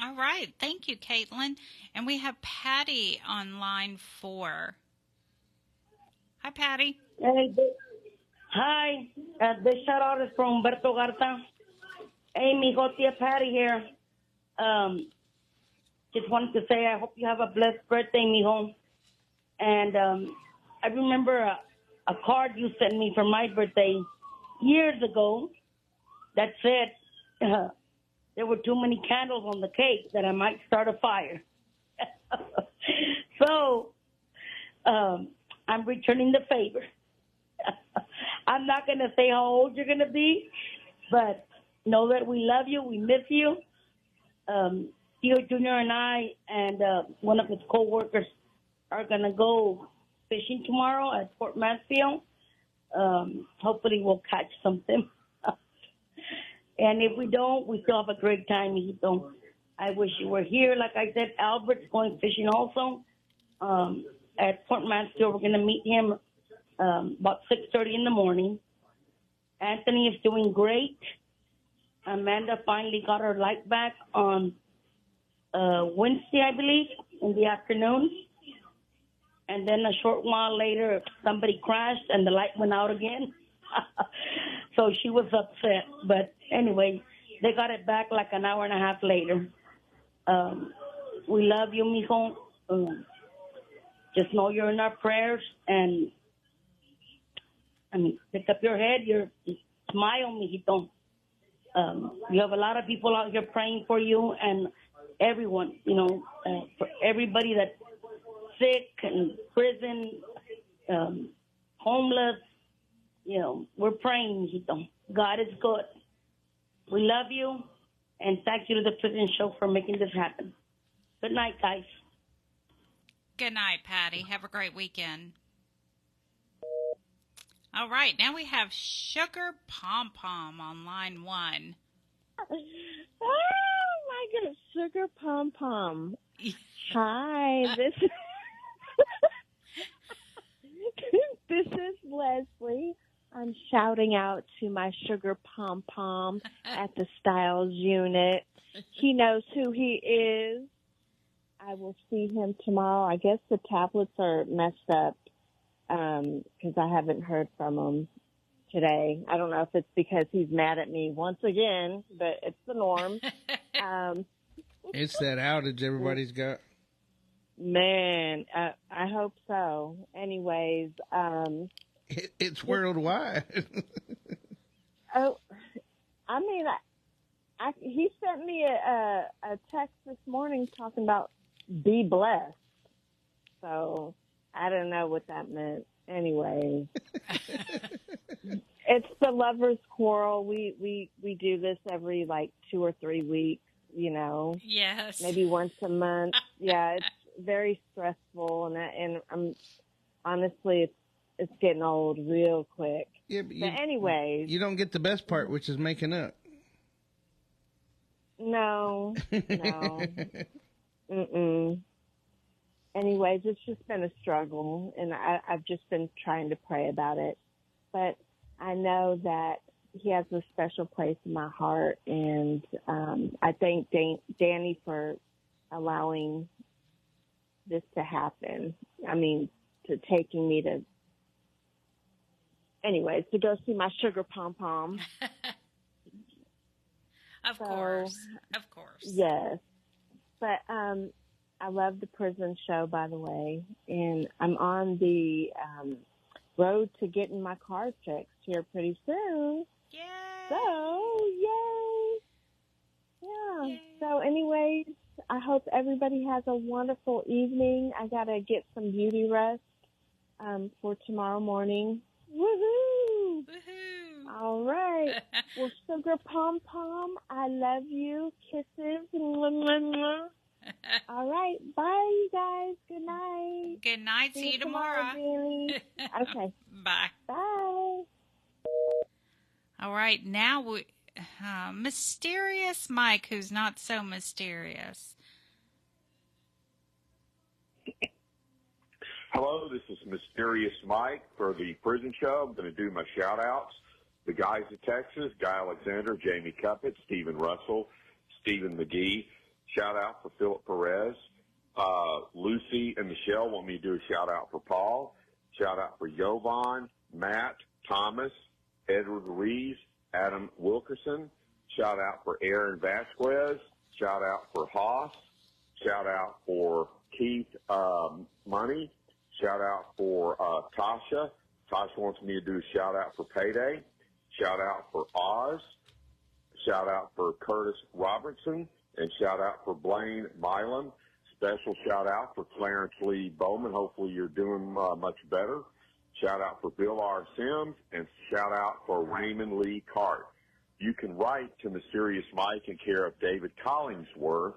All right. Thank you, Caitlin. And we have Patty on line 4. Hi, Patty. Hey, hi. This shout out is from Humberto Garza. Hey, mijo, tia Patty here. Just wanted to say I hope you have a blessed birthday, mijo. And I remember a card you sent me for my birthday years ago that said there were too many candles on the cake that I might start a fire. So I'm returning the favor. I'm not going to say how old you're going to be, but know that we love you, we miss you. Theo Jr. and I and one of his co-workers are going to go fishing tomorrow at Fort Mansfield. Hopefully we'll catch something. And if we don't, we still have a great time. I wish you were here. Like I said, Albert's going fishing also at Fort Mansfield. We're going to meet him about 6:30 in the morning. Anthony is doing great. Amanda finally got her light back on Wednesday, I believe, in the afternoon. And then a short while later, somebody crashed and the light went out again. So she was upset. But anyway, they got it back like an hour and a half later. We love you, mijo. Just know you're in our prayers. And, pick up your head. Smile, mijito. You have a lot of people out here praying for you and everyone, for everybody that's sick and prison, homeless, we're praying, mijito. God is good. We love you, and thank you to the Prison Show for making this happen. Good night, guys. Good night, Patty. Have a great weekend. All right, now we have Sugar Pom Pom on line 1. Oh my goodness, Sugar Pom Pom. Hi, this is Leslie. I'm shouting out to my sugar pom-pom at the Styles unit. He knows who he is. I will see him tomorrow. I guess the tablets are messed up because I haven't heard from him today. I don't know if it's because he's mad at me once again, but it's the norm. It's that outage everybody's got. Man, I hope so. Anyways, it's worldwide. Oh, I mean, he sent me a text this morning talking about be blessed. So I don't know what that meant. Anyway, it's the lovers' quarrel. We do this every like 2 or 3 weeks. You know, Yes. maybe once a month. Yeah, it's very stressful, and I'm honestly, it's getting old real quick. Yeah, but anyways, you don't get the best part, which is making up. No. Anyways, it's just been a struggle, and I've just been trying to pray about it. But I know that he has a special place in my heart, and I thank Danny for allowing this to happen. I mean, to taking me to, anyways, to go see my sugar pom-pom. Of course. Yes. But I love the prison show, by the way, and I'm on the road to getting my car fixed here pretty soon. Yay! So, yay! Yeah. Yay. So, anyways, I hope everybody has a wonderful evening. I gotta get some beauty rest for tomorrow morning. Woohoo! Woohoo! All right. Well, sugar pom pom, I love you. Kisses. All right. Bye, you guys. Good night. Good night. See you tomorrow. Danny. Okay. Bye. Bye. All right. Now we Mysterious Mike, who's not so mysterious. Hello, this is Mysterious Mike for the Prison Show. I'm going to do my shout-outs. The guys at Texas, Guy Alexander, Jamie Cuppett, Stephen Russell, Stephen McGee. Shout-out for Philip Perez. Lucy and Michelle want me to do a shout-out for Paul. Shout-out for Jovan, Matt, Thomas, Edward Reeves, Adam Wilkerson. Shout-out for Aaron Vasquez. Shout-out for Haas. Shout-out for Keith Money. Shout-out for Tasha. Tasha wants me to do a shout-out for Payday. Shout-out for Oz. Shout-out for Curtis Robertson. And shout-out for Blaine Milam. Special shout-out for Clarence Lee Bowman. Hopefully you're doing much better. Shout-out for Bill R. Sims. And shout-out for Raymond Lee Cart. You can write to Mysterious Mike in care of David Collingsworth.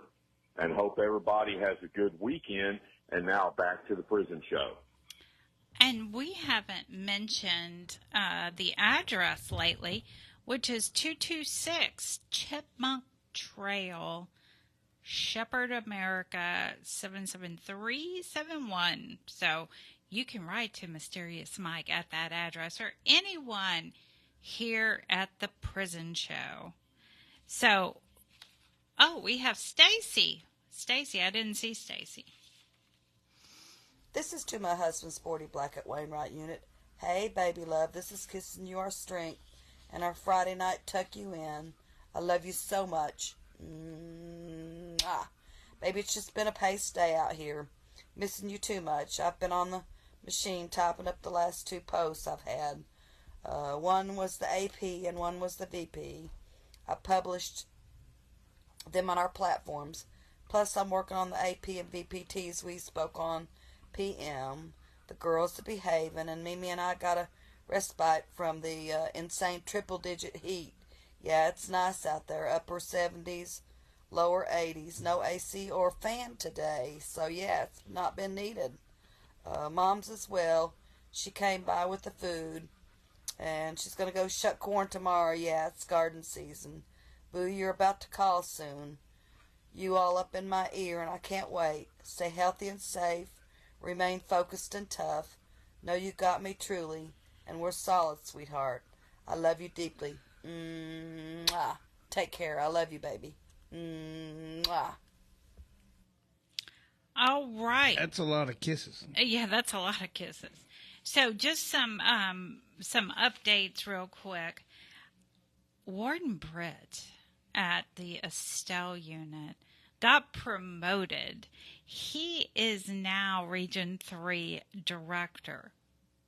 And hope everybody has a good weekend. And now back to the Prison Show. And we haven't mentioned the address lately, which is 226 Chipmunk Trail, Shepherd, America, 77371. So you can write to Mysterious Mike at that address, or anyone here at the Prison Show. So, we have Stacy. Stacy, I didn't see Stacy. This is to my husband, Sporty Black at Wainwright Unit. Hey, baby love, this is kissing you our strength and our Friday night tuck you in. I love you so much. Baby, it's just been a paced day out here. Missing you too much. I've been on the machine typing up the last 2 posts I've had. One was the AP and one was the VP. I published them on our platforms. Plus, I'm working on the AP and VPTs we spoke on PM. The girls are behaving, and Mimi and I got a respite from the insane triple-digit heat. Yeah, it's nice out there. Upper 70s, lower 80s. No AC or fan today. So, yeah, it's not been needed. Mom's as well. She came by with the food. And she's going to go shut corn tomorrow. Yeah, it's garden season. Boo, you're about to call soon. You all up in my ear, and I can't wait. Stay healthy and safe. Remain focused and tough. Know you got me truly. and we're solid, sweetheart. I love you deeply. Mwah. Take care. I love you, baby. Mwah. All right. That's a lot of kisses. Yeah, that's a lot of kisses. So just some updates real quick. Warden Britt at the Estelle unit got promoted. He is now Region 3 Director.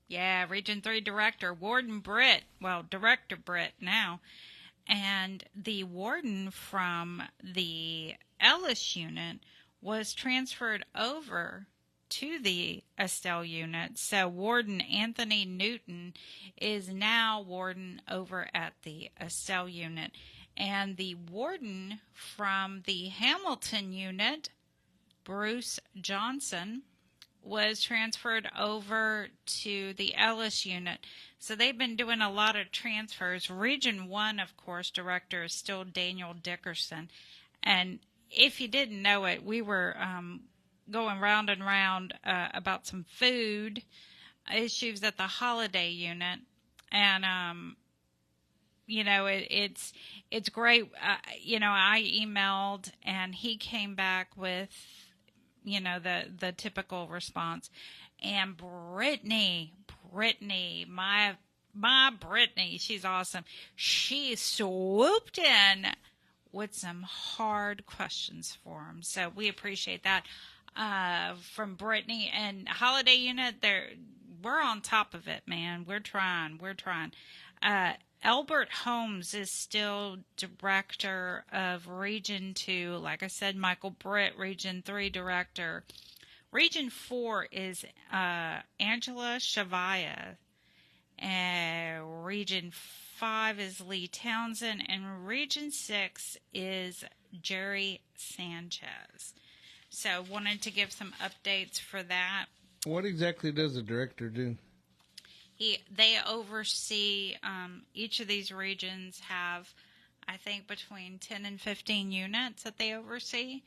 Yeah, Region 3 Director. Warden Britt. Well, Director Britt now. And the warden from the Ellis unit was transferred over to the Estelle unit. So Warden Anthony Newton is now warden over at the Estelle unit. And the warden from the Hamilton unit, Bruce Johnson, was transferred over to the Ellis unit. So they've been doing a lot of transfers. Region 1, of course, director is still Daniel Dickerson. And if you didn't know it, we were going round and round about some food issues at the holiday unit. And, you know, it's great. You know, I emailed and he came back with, you know, the typical response. And Brittany, my Brittany, she's awesome. She swooped in with some hard questions for him. So we appreciate that from Brittany. And Holiday Unit, we're on top of it, man. We're trying. Albert Holmes is still director of Region 2. Like I said, Michael Britt, Region 3 director. Region 4 is Angela Shavaya. Region 5 is Lee Townsend. And Region 6 is Jerry Sanchez. So wanted to give some updates for that. What exactly does the director do? They oversee, each of these regions have, I think, between 10 and 15 units that they oversee.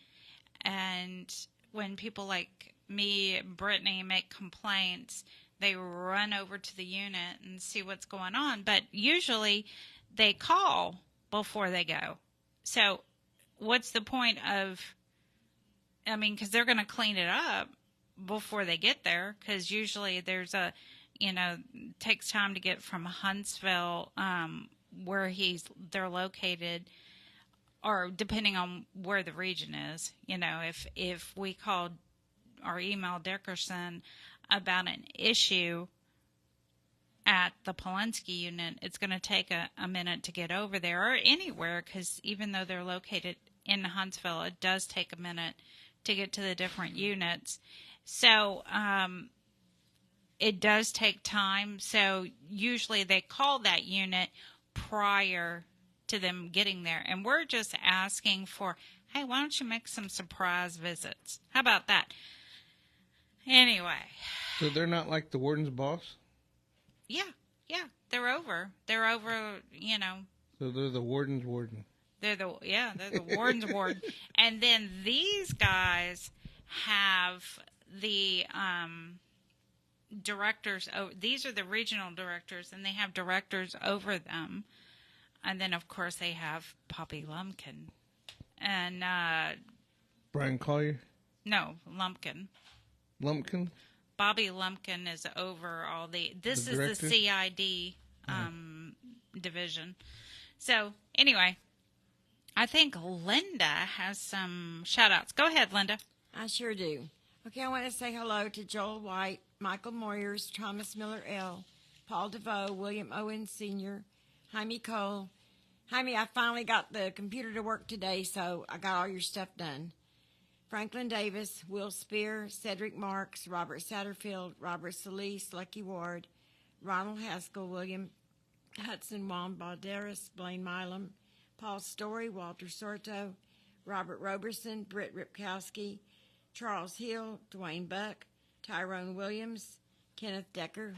And when people like me, Brittany, make complaints, they run over to the unit and see what's going on. But usually they call before they go. So what's the point of, I mean, because they're going to clean it up before they get there, because usually there's a, you know, takes time to get from Huntsville, where they're located, or depending on where the region is. You know, if we called or emailed Dickerson about an issue at the Polinsky unit, it's going to take a minute to get over there, or anywhere, because even though they're located in Huntsville, it does take a minute to get to the different units. So, it does take time, so usually they call that unit prior to them getting there. And we're just asking for, hey, why don't you make some surprise visits? How about that? Anyway. So they're not like the warden's boss? Yeah, they're over. They're over, you know. So they're the warden's warden. They're the warden's warden. And then these guys have the directors. These are the regional directors, and they have directors over them. And then, of course, they have Bobby Lumpkin and Brian Collier. No, Lumpkin. Lumpkin. Bobby Lumpkin is over all the. This is the CID division. So anyway, I think Linda has some shout outs. Go ahead, Linda. I sure do. Okay, I want to say hello to Joel White, Michael Moyers, Thomas Miller L., Paul DeVoe, William Owen Sr., Jaime Cole. Jaime, I finally got the computer to work today, so I got all your stuff done. Franklin Davis, Will Spear, Cedric Marks, Robert Satterfield, Robert Solis, Lucky Ward, Ronald Haskell, William Hudson, Juan Balderas, Blaine Milam, Paul Story, Walter Sorto, Robert Roberson, Britt Ripkowski, Charles Hill, Dwayne Buck, Tyrone Williams, Kenneth Decker,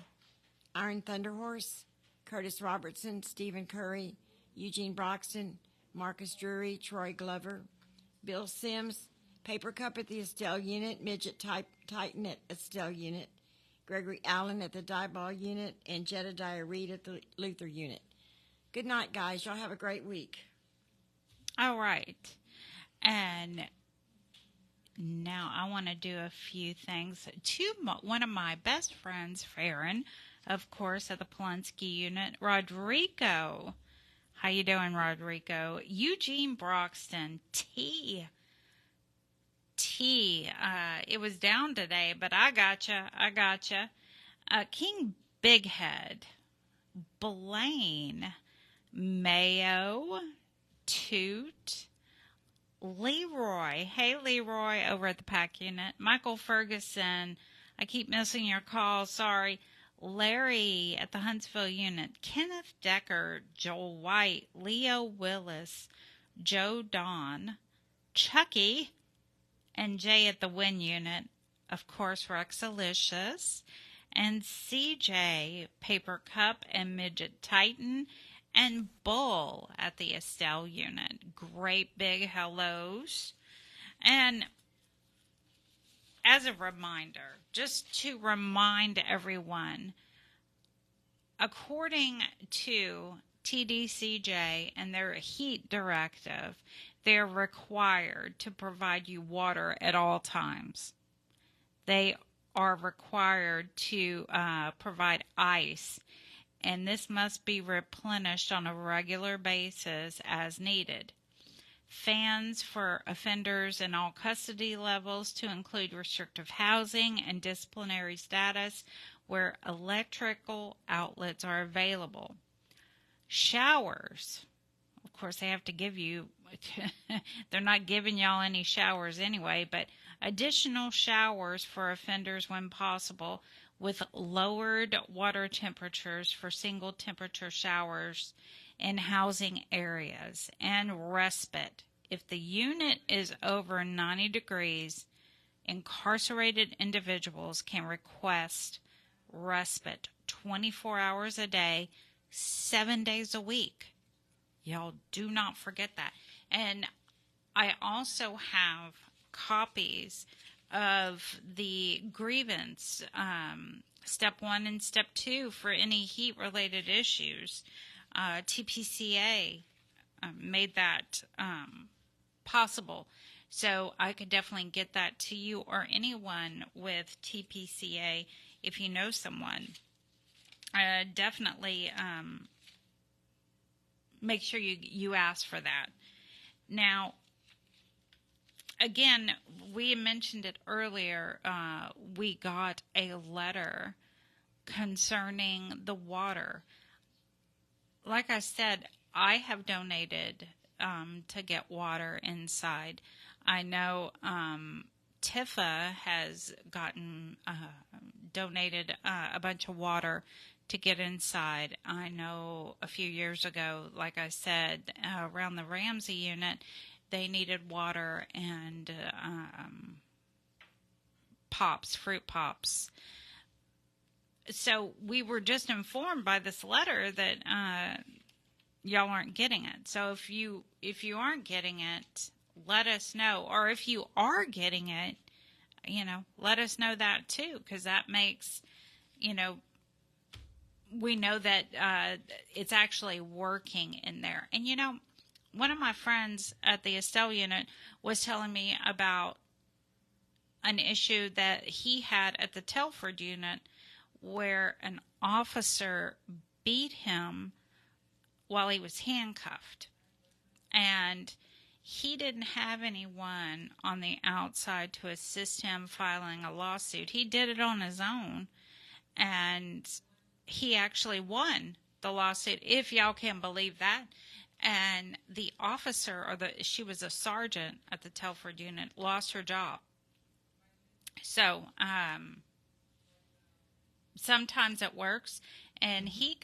Iron Thunderhorse, Curtis Robertson, Stephen Curry, Eugene Broxton, Marcus Drury, Troy Glover, Bill Sims, Paper Cup at the Estelle Unit, Midget Titan at Estelle Unit, Gregory Allen at the Dieball unit, and Jedediah Reed at the Luther unit. Good night, guys. Y'all have a great week. All right. And now I want to do a few things to one of my best friends, Farron, of course, at the Polonsky unit, Rodrigo. How you doing, Rodrigo? Eugene Broxton, T. It was down today, but I gotcha. King Bighead, Blaine, Mayo, Toot, Leroy. Hey, Leroy, over at the PAC unit. Michael Ferguson. I keep missing your call. Sorry. Larry at the Huntsville unit. Kenneth Decker, Joel White, Leo Willis, Joe Don, Chucky, and Jay at the Win unit. Of course, Rexalicious, and CJ, Paper Cup, and Midget Titan, and Bull at the Estelle unit. Great big hellos. And as a reminder, just to remind everyone, according to TDCJ and their heat directive, they're required to provide you water at all times. They are required to provide ice, and this must be replenished on a regular basis as needed. Fans for offenders in all custody levels to include restrictive housing and disciplinary status where electrical outlets are available. Showers. Of course, they have to give you, they're not giving y'all any showers anyway, but additional showers for offenders when possible with lowered water temperatures for single temperature showers in housing areas, and respite. If the unit is over 90 degrees, incarcerated individuals can request respite 24 hours a day, 7 days a week. Y'all do not forget that. And I also have copies of the grievance, step 1 and step 2 for any heat-related issues. TPCA made that possible. So I could definitely get that to you or anyone with TPCA if you know someone. Definitely make sure you ask for that. Now, again, we mentioned it earlier. We got a letter concerning the water. Like I said, I have donated to get water inside. I know Tifa has gotten donated a bunch of water to get inside. I know a few years ago, like I said, around the Ramsey unit, they needed water and pops, fruit pops. So we were just informed by this letter that y'all aren't getting it. So if you aren't getting it, let us know. Or if you are getting it, let us know that too, because that makes, we know that it's actually working in there. And one of my friends at the Estelle unit was telling me about an issue that he had at the Telford unit where an officer beat him while he was handcuffed. And he didn't have anyone on the outside to assist him filing a lawsuit. He did it on his own, and he actually won the lawsuit, if y'all can believe that. And the officer, she was a sergeant at the Telford unit, lost her job. So, sometimes it works, and he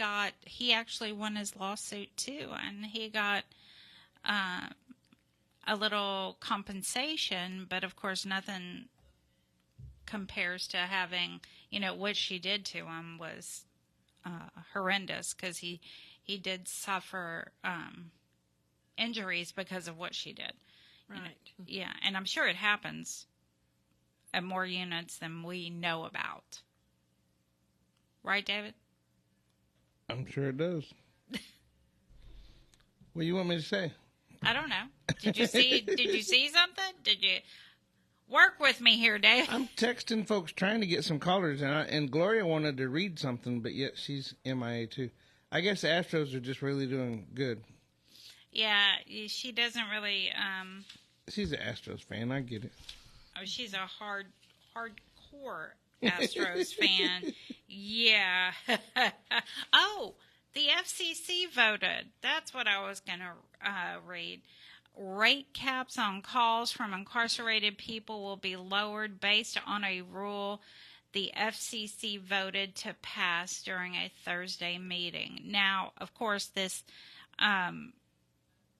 actually won his lawsuit too, and he got a little compensation, but of course nothing compares to having, what she did to him was horrendous, because he did suffer injuries because of what she did. Right. Yeah, and I'm sure it happens at more units than we know about. Right, David? I'm sure it does. What do you want me to say? I don't know. Did you see something? Did you work with me here, Dave? I'm texting folks trying to get some callers, and Gloria wanted to read something, but yet she's MIA too. I guess the Astros are just really doing good. Yeah, she doesn't really. She's an Astros fan. I get it. Oh, she's a hardcore Astros fan. Yeah. Oh, the FCC voted. That's what I was going to read. Rate caps on calls from incarcerated people will be lowered based on a rule the FCC voted to pass during a Thursday meeting. Now, of course, this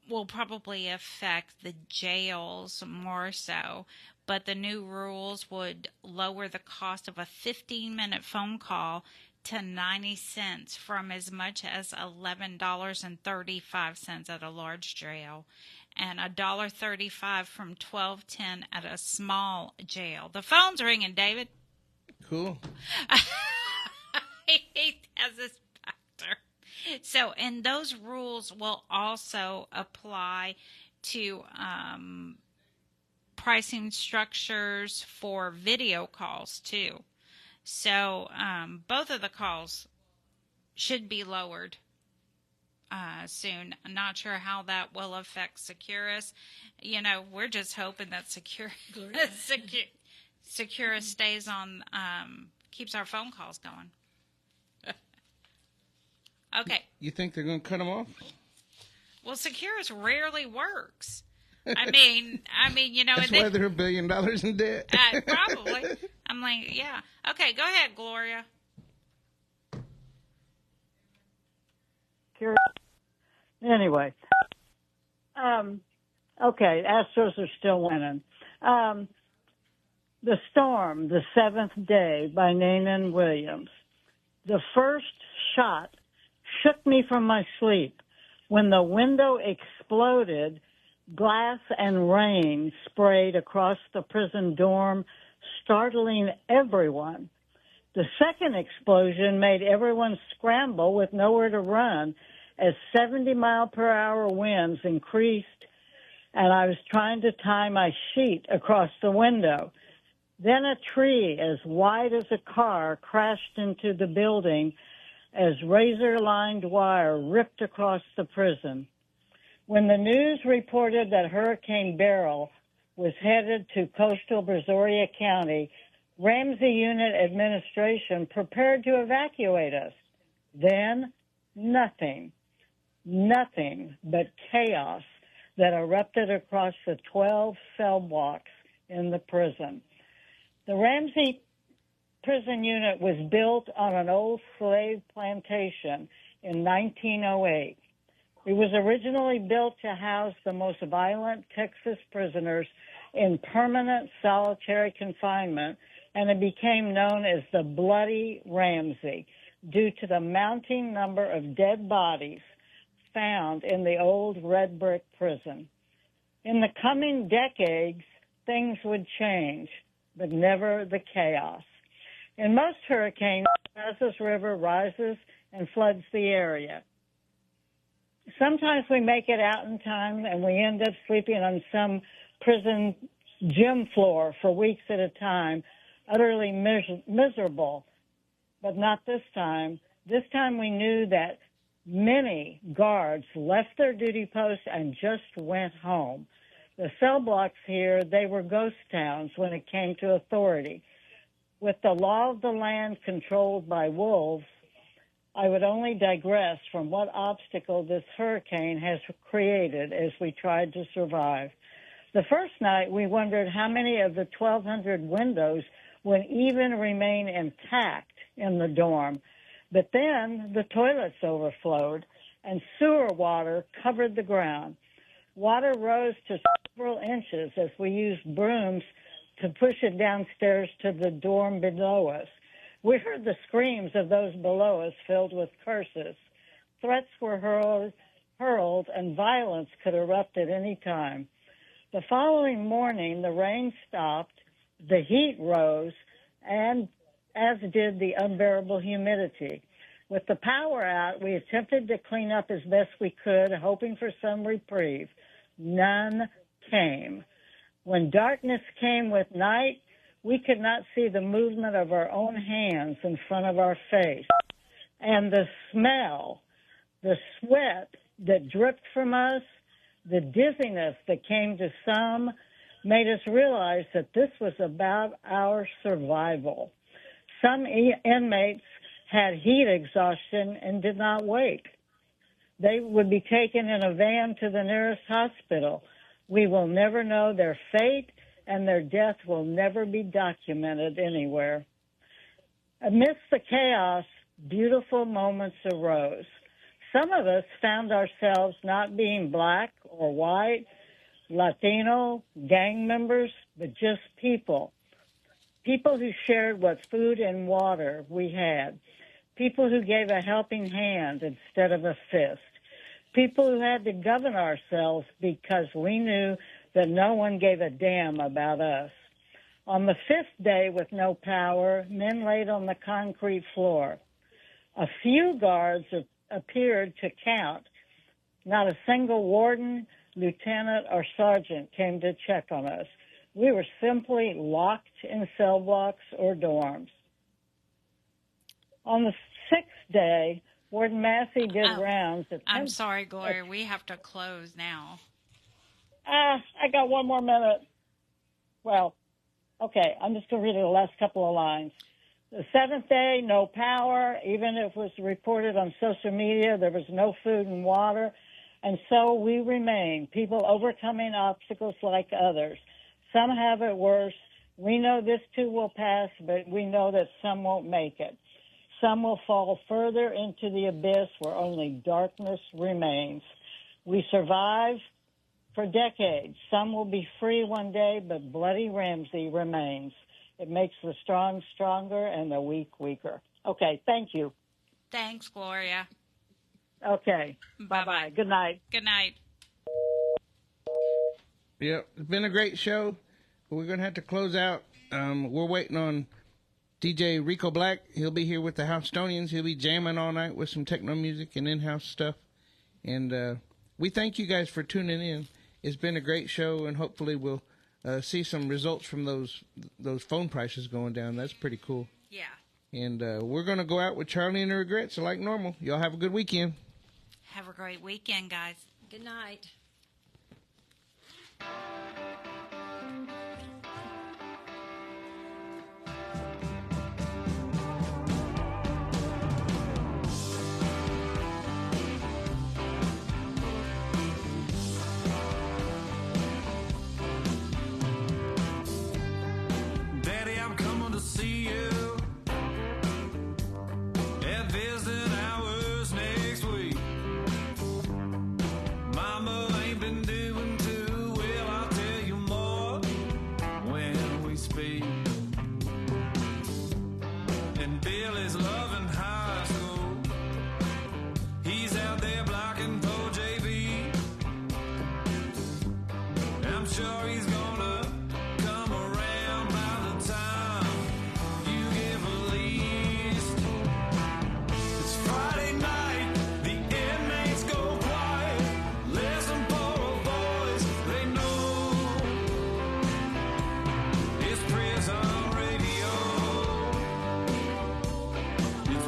will probably affect the jails more so, but the new rules would lower the cost of a 15-minute phone call to 90 cents from as much as $11.35 at a large jail and $1.35 from $12.10 at a small jail. The phone's ringing, David. Cool. He has this factor. So, and those rules will also apply to pricing structures for video calls, too. So, both of the calls should be lowered soon. I'm not sure how that will affect Securus. You know, we're just hoping that Securus stays on, keeps our phone calls going. Okay. You think they're going to cut them off? Well, Securus rarely works. I mean, you know. That's why they're $1 billion in debt. Probably. I'm like, yeah. Okay, go ahead, Gloria. Anyway, okay, Astros are still winning. The Storm, The Seventh Day by Nanan Williams. The first shot shook me from my sleep. When the window exploded, glass and rain sprayed across the prison dorm, startling everyone. The second explosion made everyone scramble with nowhere to run as 70-mile-per-hour winds increased, and I was trying to tie my sheet across the window. Then a tree as wide as a car crashed into the building as razor-lined wire ripped across the prison. When the news reported that Hurricane Beryl was headed to coastal Brazoria County, Ramsey Unit Administration prepared to evacuate us. Then, nothing but chaos that erupted across the 12 cell blocks in the prison. The Ramsey prison unit was built on an old slave plantation in 1908. It was originally built to house the most violent Texas prisoners in permanent solitary confinement, and it became known as the Bloody Ramsey due to the mounting number of dead bodies found in the old red brick prison. In the coming decades, things would change, but never the chaos. In most hurricanes, the Brazos River rises and floods the area. Sometimes we make it out in time and we end up sleeping on some prison gym floor for weeks at a time, utterly miserable. But not this time. This time we knew that many guards left their duty posts and just went home. The cell blocks here, they were ghost towns when it came to authority. With the law of the land controlled by wolves, I would only digress from what obstacle this hurricane has created as we tried to survive. The first night, we wondered how many of the 1,200 windows would even remain intact in the dorm. But then the toilets overflowed and sewer water covered the ground. Water rose to several inches as we used brooms to push it downstairs to the dorm below us. We heard the screams of those below us filled with curses. Threats were hurled and violence could erupt at any time. The following morning, the rain stopped, the heat rose, and as did the unbearable humidity. With the power out, we attempted to clean up as best we could, hoping for some reprieve. None came. When darkness came with night, we could not see the movement of our own hands in front of our face. And the smell, the sweat that dripped from us, the dizziness that came to some, made us realize that this was about our survival. Some inmates had heat exhaustion and did not wake. They would be taken in a van to the nearest hospital. We will never know their fate, and their death will never be documented anywhere. Amidst the chaos, beautiful moments arose. Some of us found ourselves not being black or white, Latino, gang members, but just people. People who shared what food and water we had. People who gave a helping hand instead of a fist. People who had to govern ourselves because we knew that no one gave a damn about us. On the fifth day with no power, men laid on the concrete floor. A few guards appeared to count. Not a single warden, lieutenant, or sergeant came to check on us. We were simply locked in cell blocks or dorms. On the sixth day, Warden Massey did rounds. I'm sorry, Gloria. We have to close now. I got one more minute. Well, okay, I'm just going to read the last couple of lines. The seventh day, no power. Even if it was reported on social media, there was no food and water. And so we remain, people overcoming obstacles like others. Some have it worse. We know this too will pass, but we know that some won't make it. Some will fall further into the abyss where only darkness remains. We survive for decades. Some will be free one day, but Bloody Ramsey remains. It makes the strong stronger and the weak weaker. Okay, thank you. Thanks, Gloria. Okay, bye-bye. Good night. Good night. Yep, it's been a great show. We're going to have to close out. We're waiting on DJ Rico Black. He'll be here with the Housetonians. He'll be jamming all night with some techno music and in-house stuff. And we thank you guys for tuning in. It's been a great show, and hopefully we'll see some results from those phone prices going down. That's pretty cool. Yeah. And we're going to go out with Charlie and the Regrets like normal. Y'all have a good weekend. Have a great weekend, guys. Good night. Daddy, I'm coming to see you at visiting hours next week. Mama ain't been doing too well, I'll tell you more when we speak. And Billy's loving high school. He's out there blocking for JV. I'm sure he's gonna come around by the time you give a least. It's Friday night, the inmates go quiet. Listen for a voice they know. It's prison radio. It's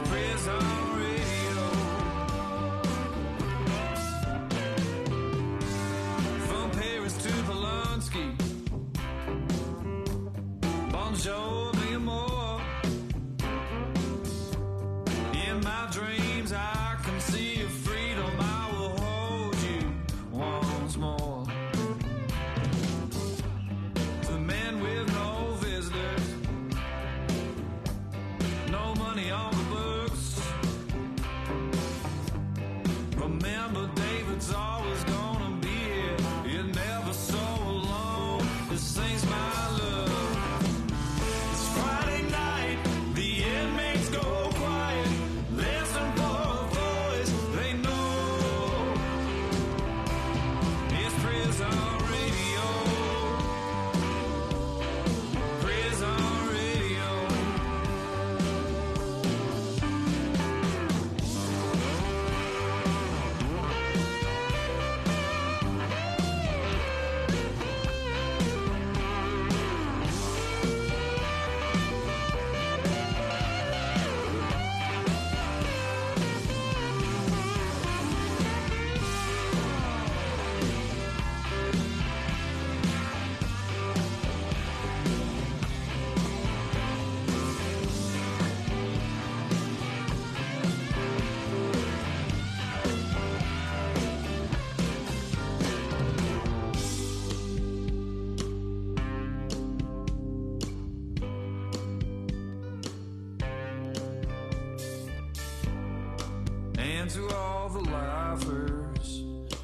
And to all the laughers,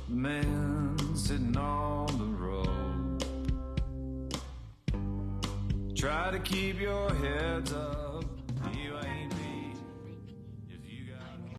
the men sitting on the road, try to keep your heads up.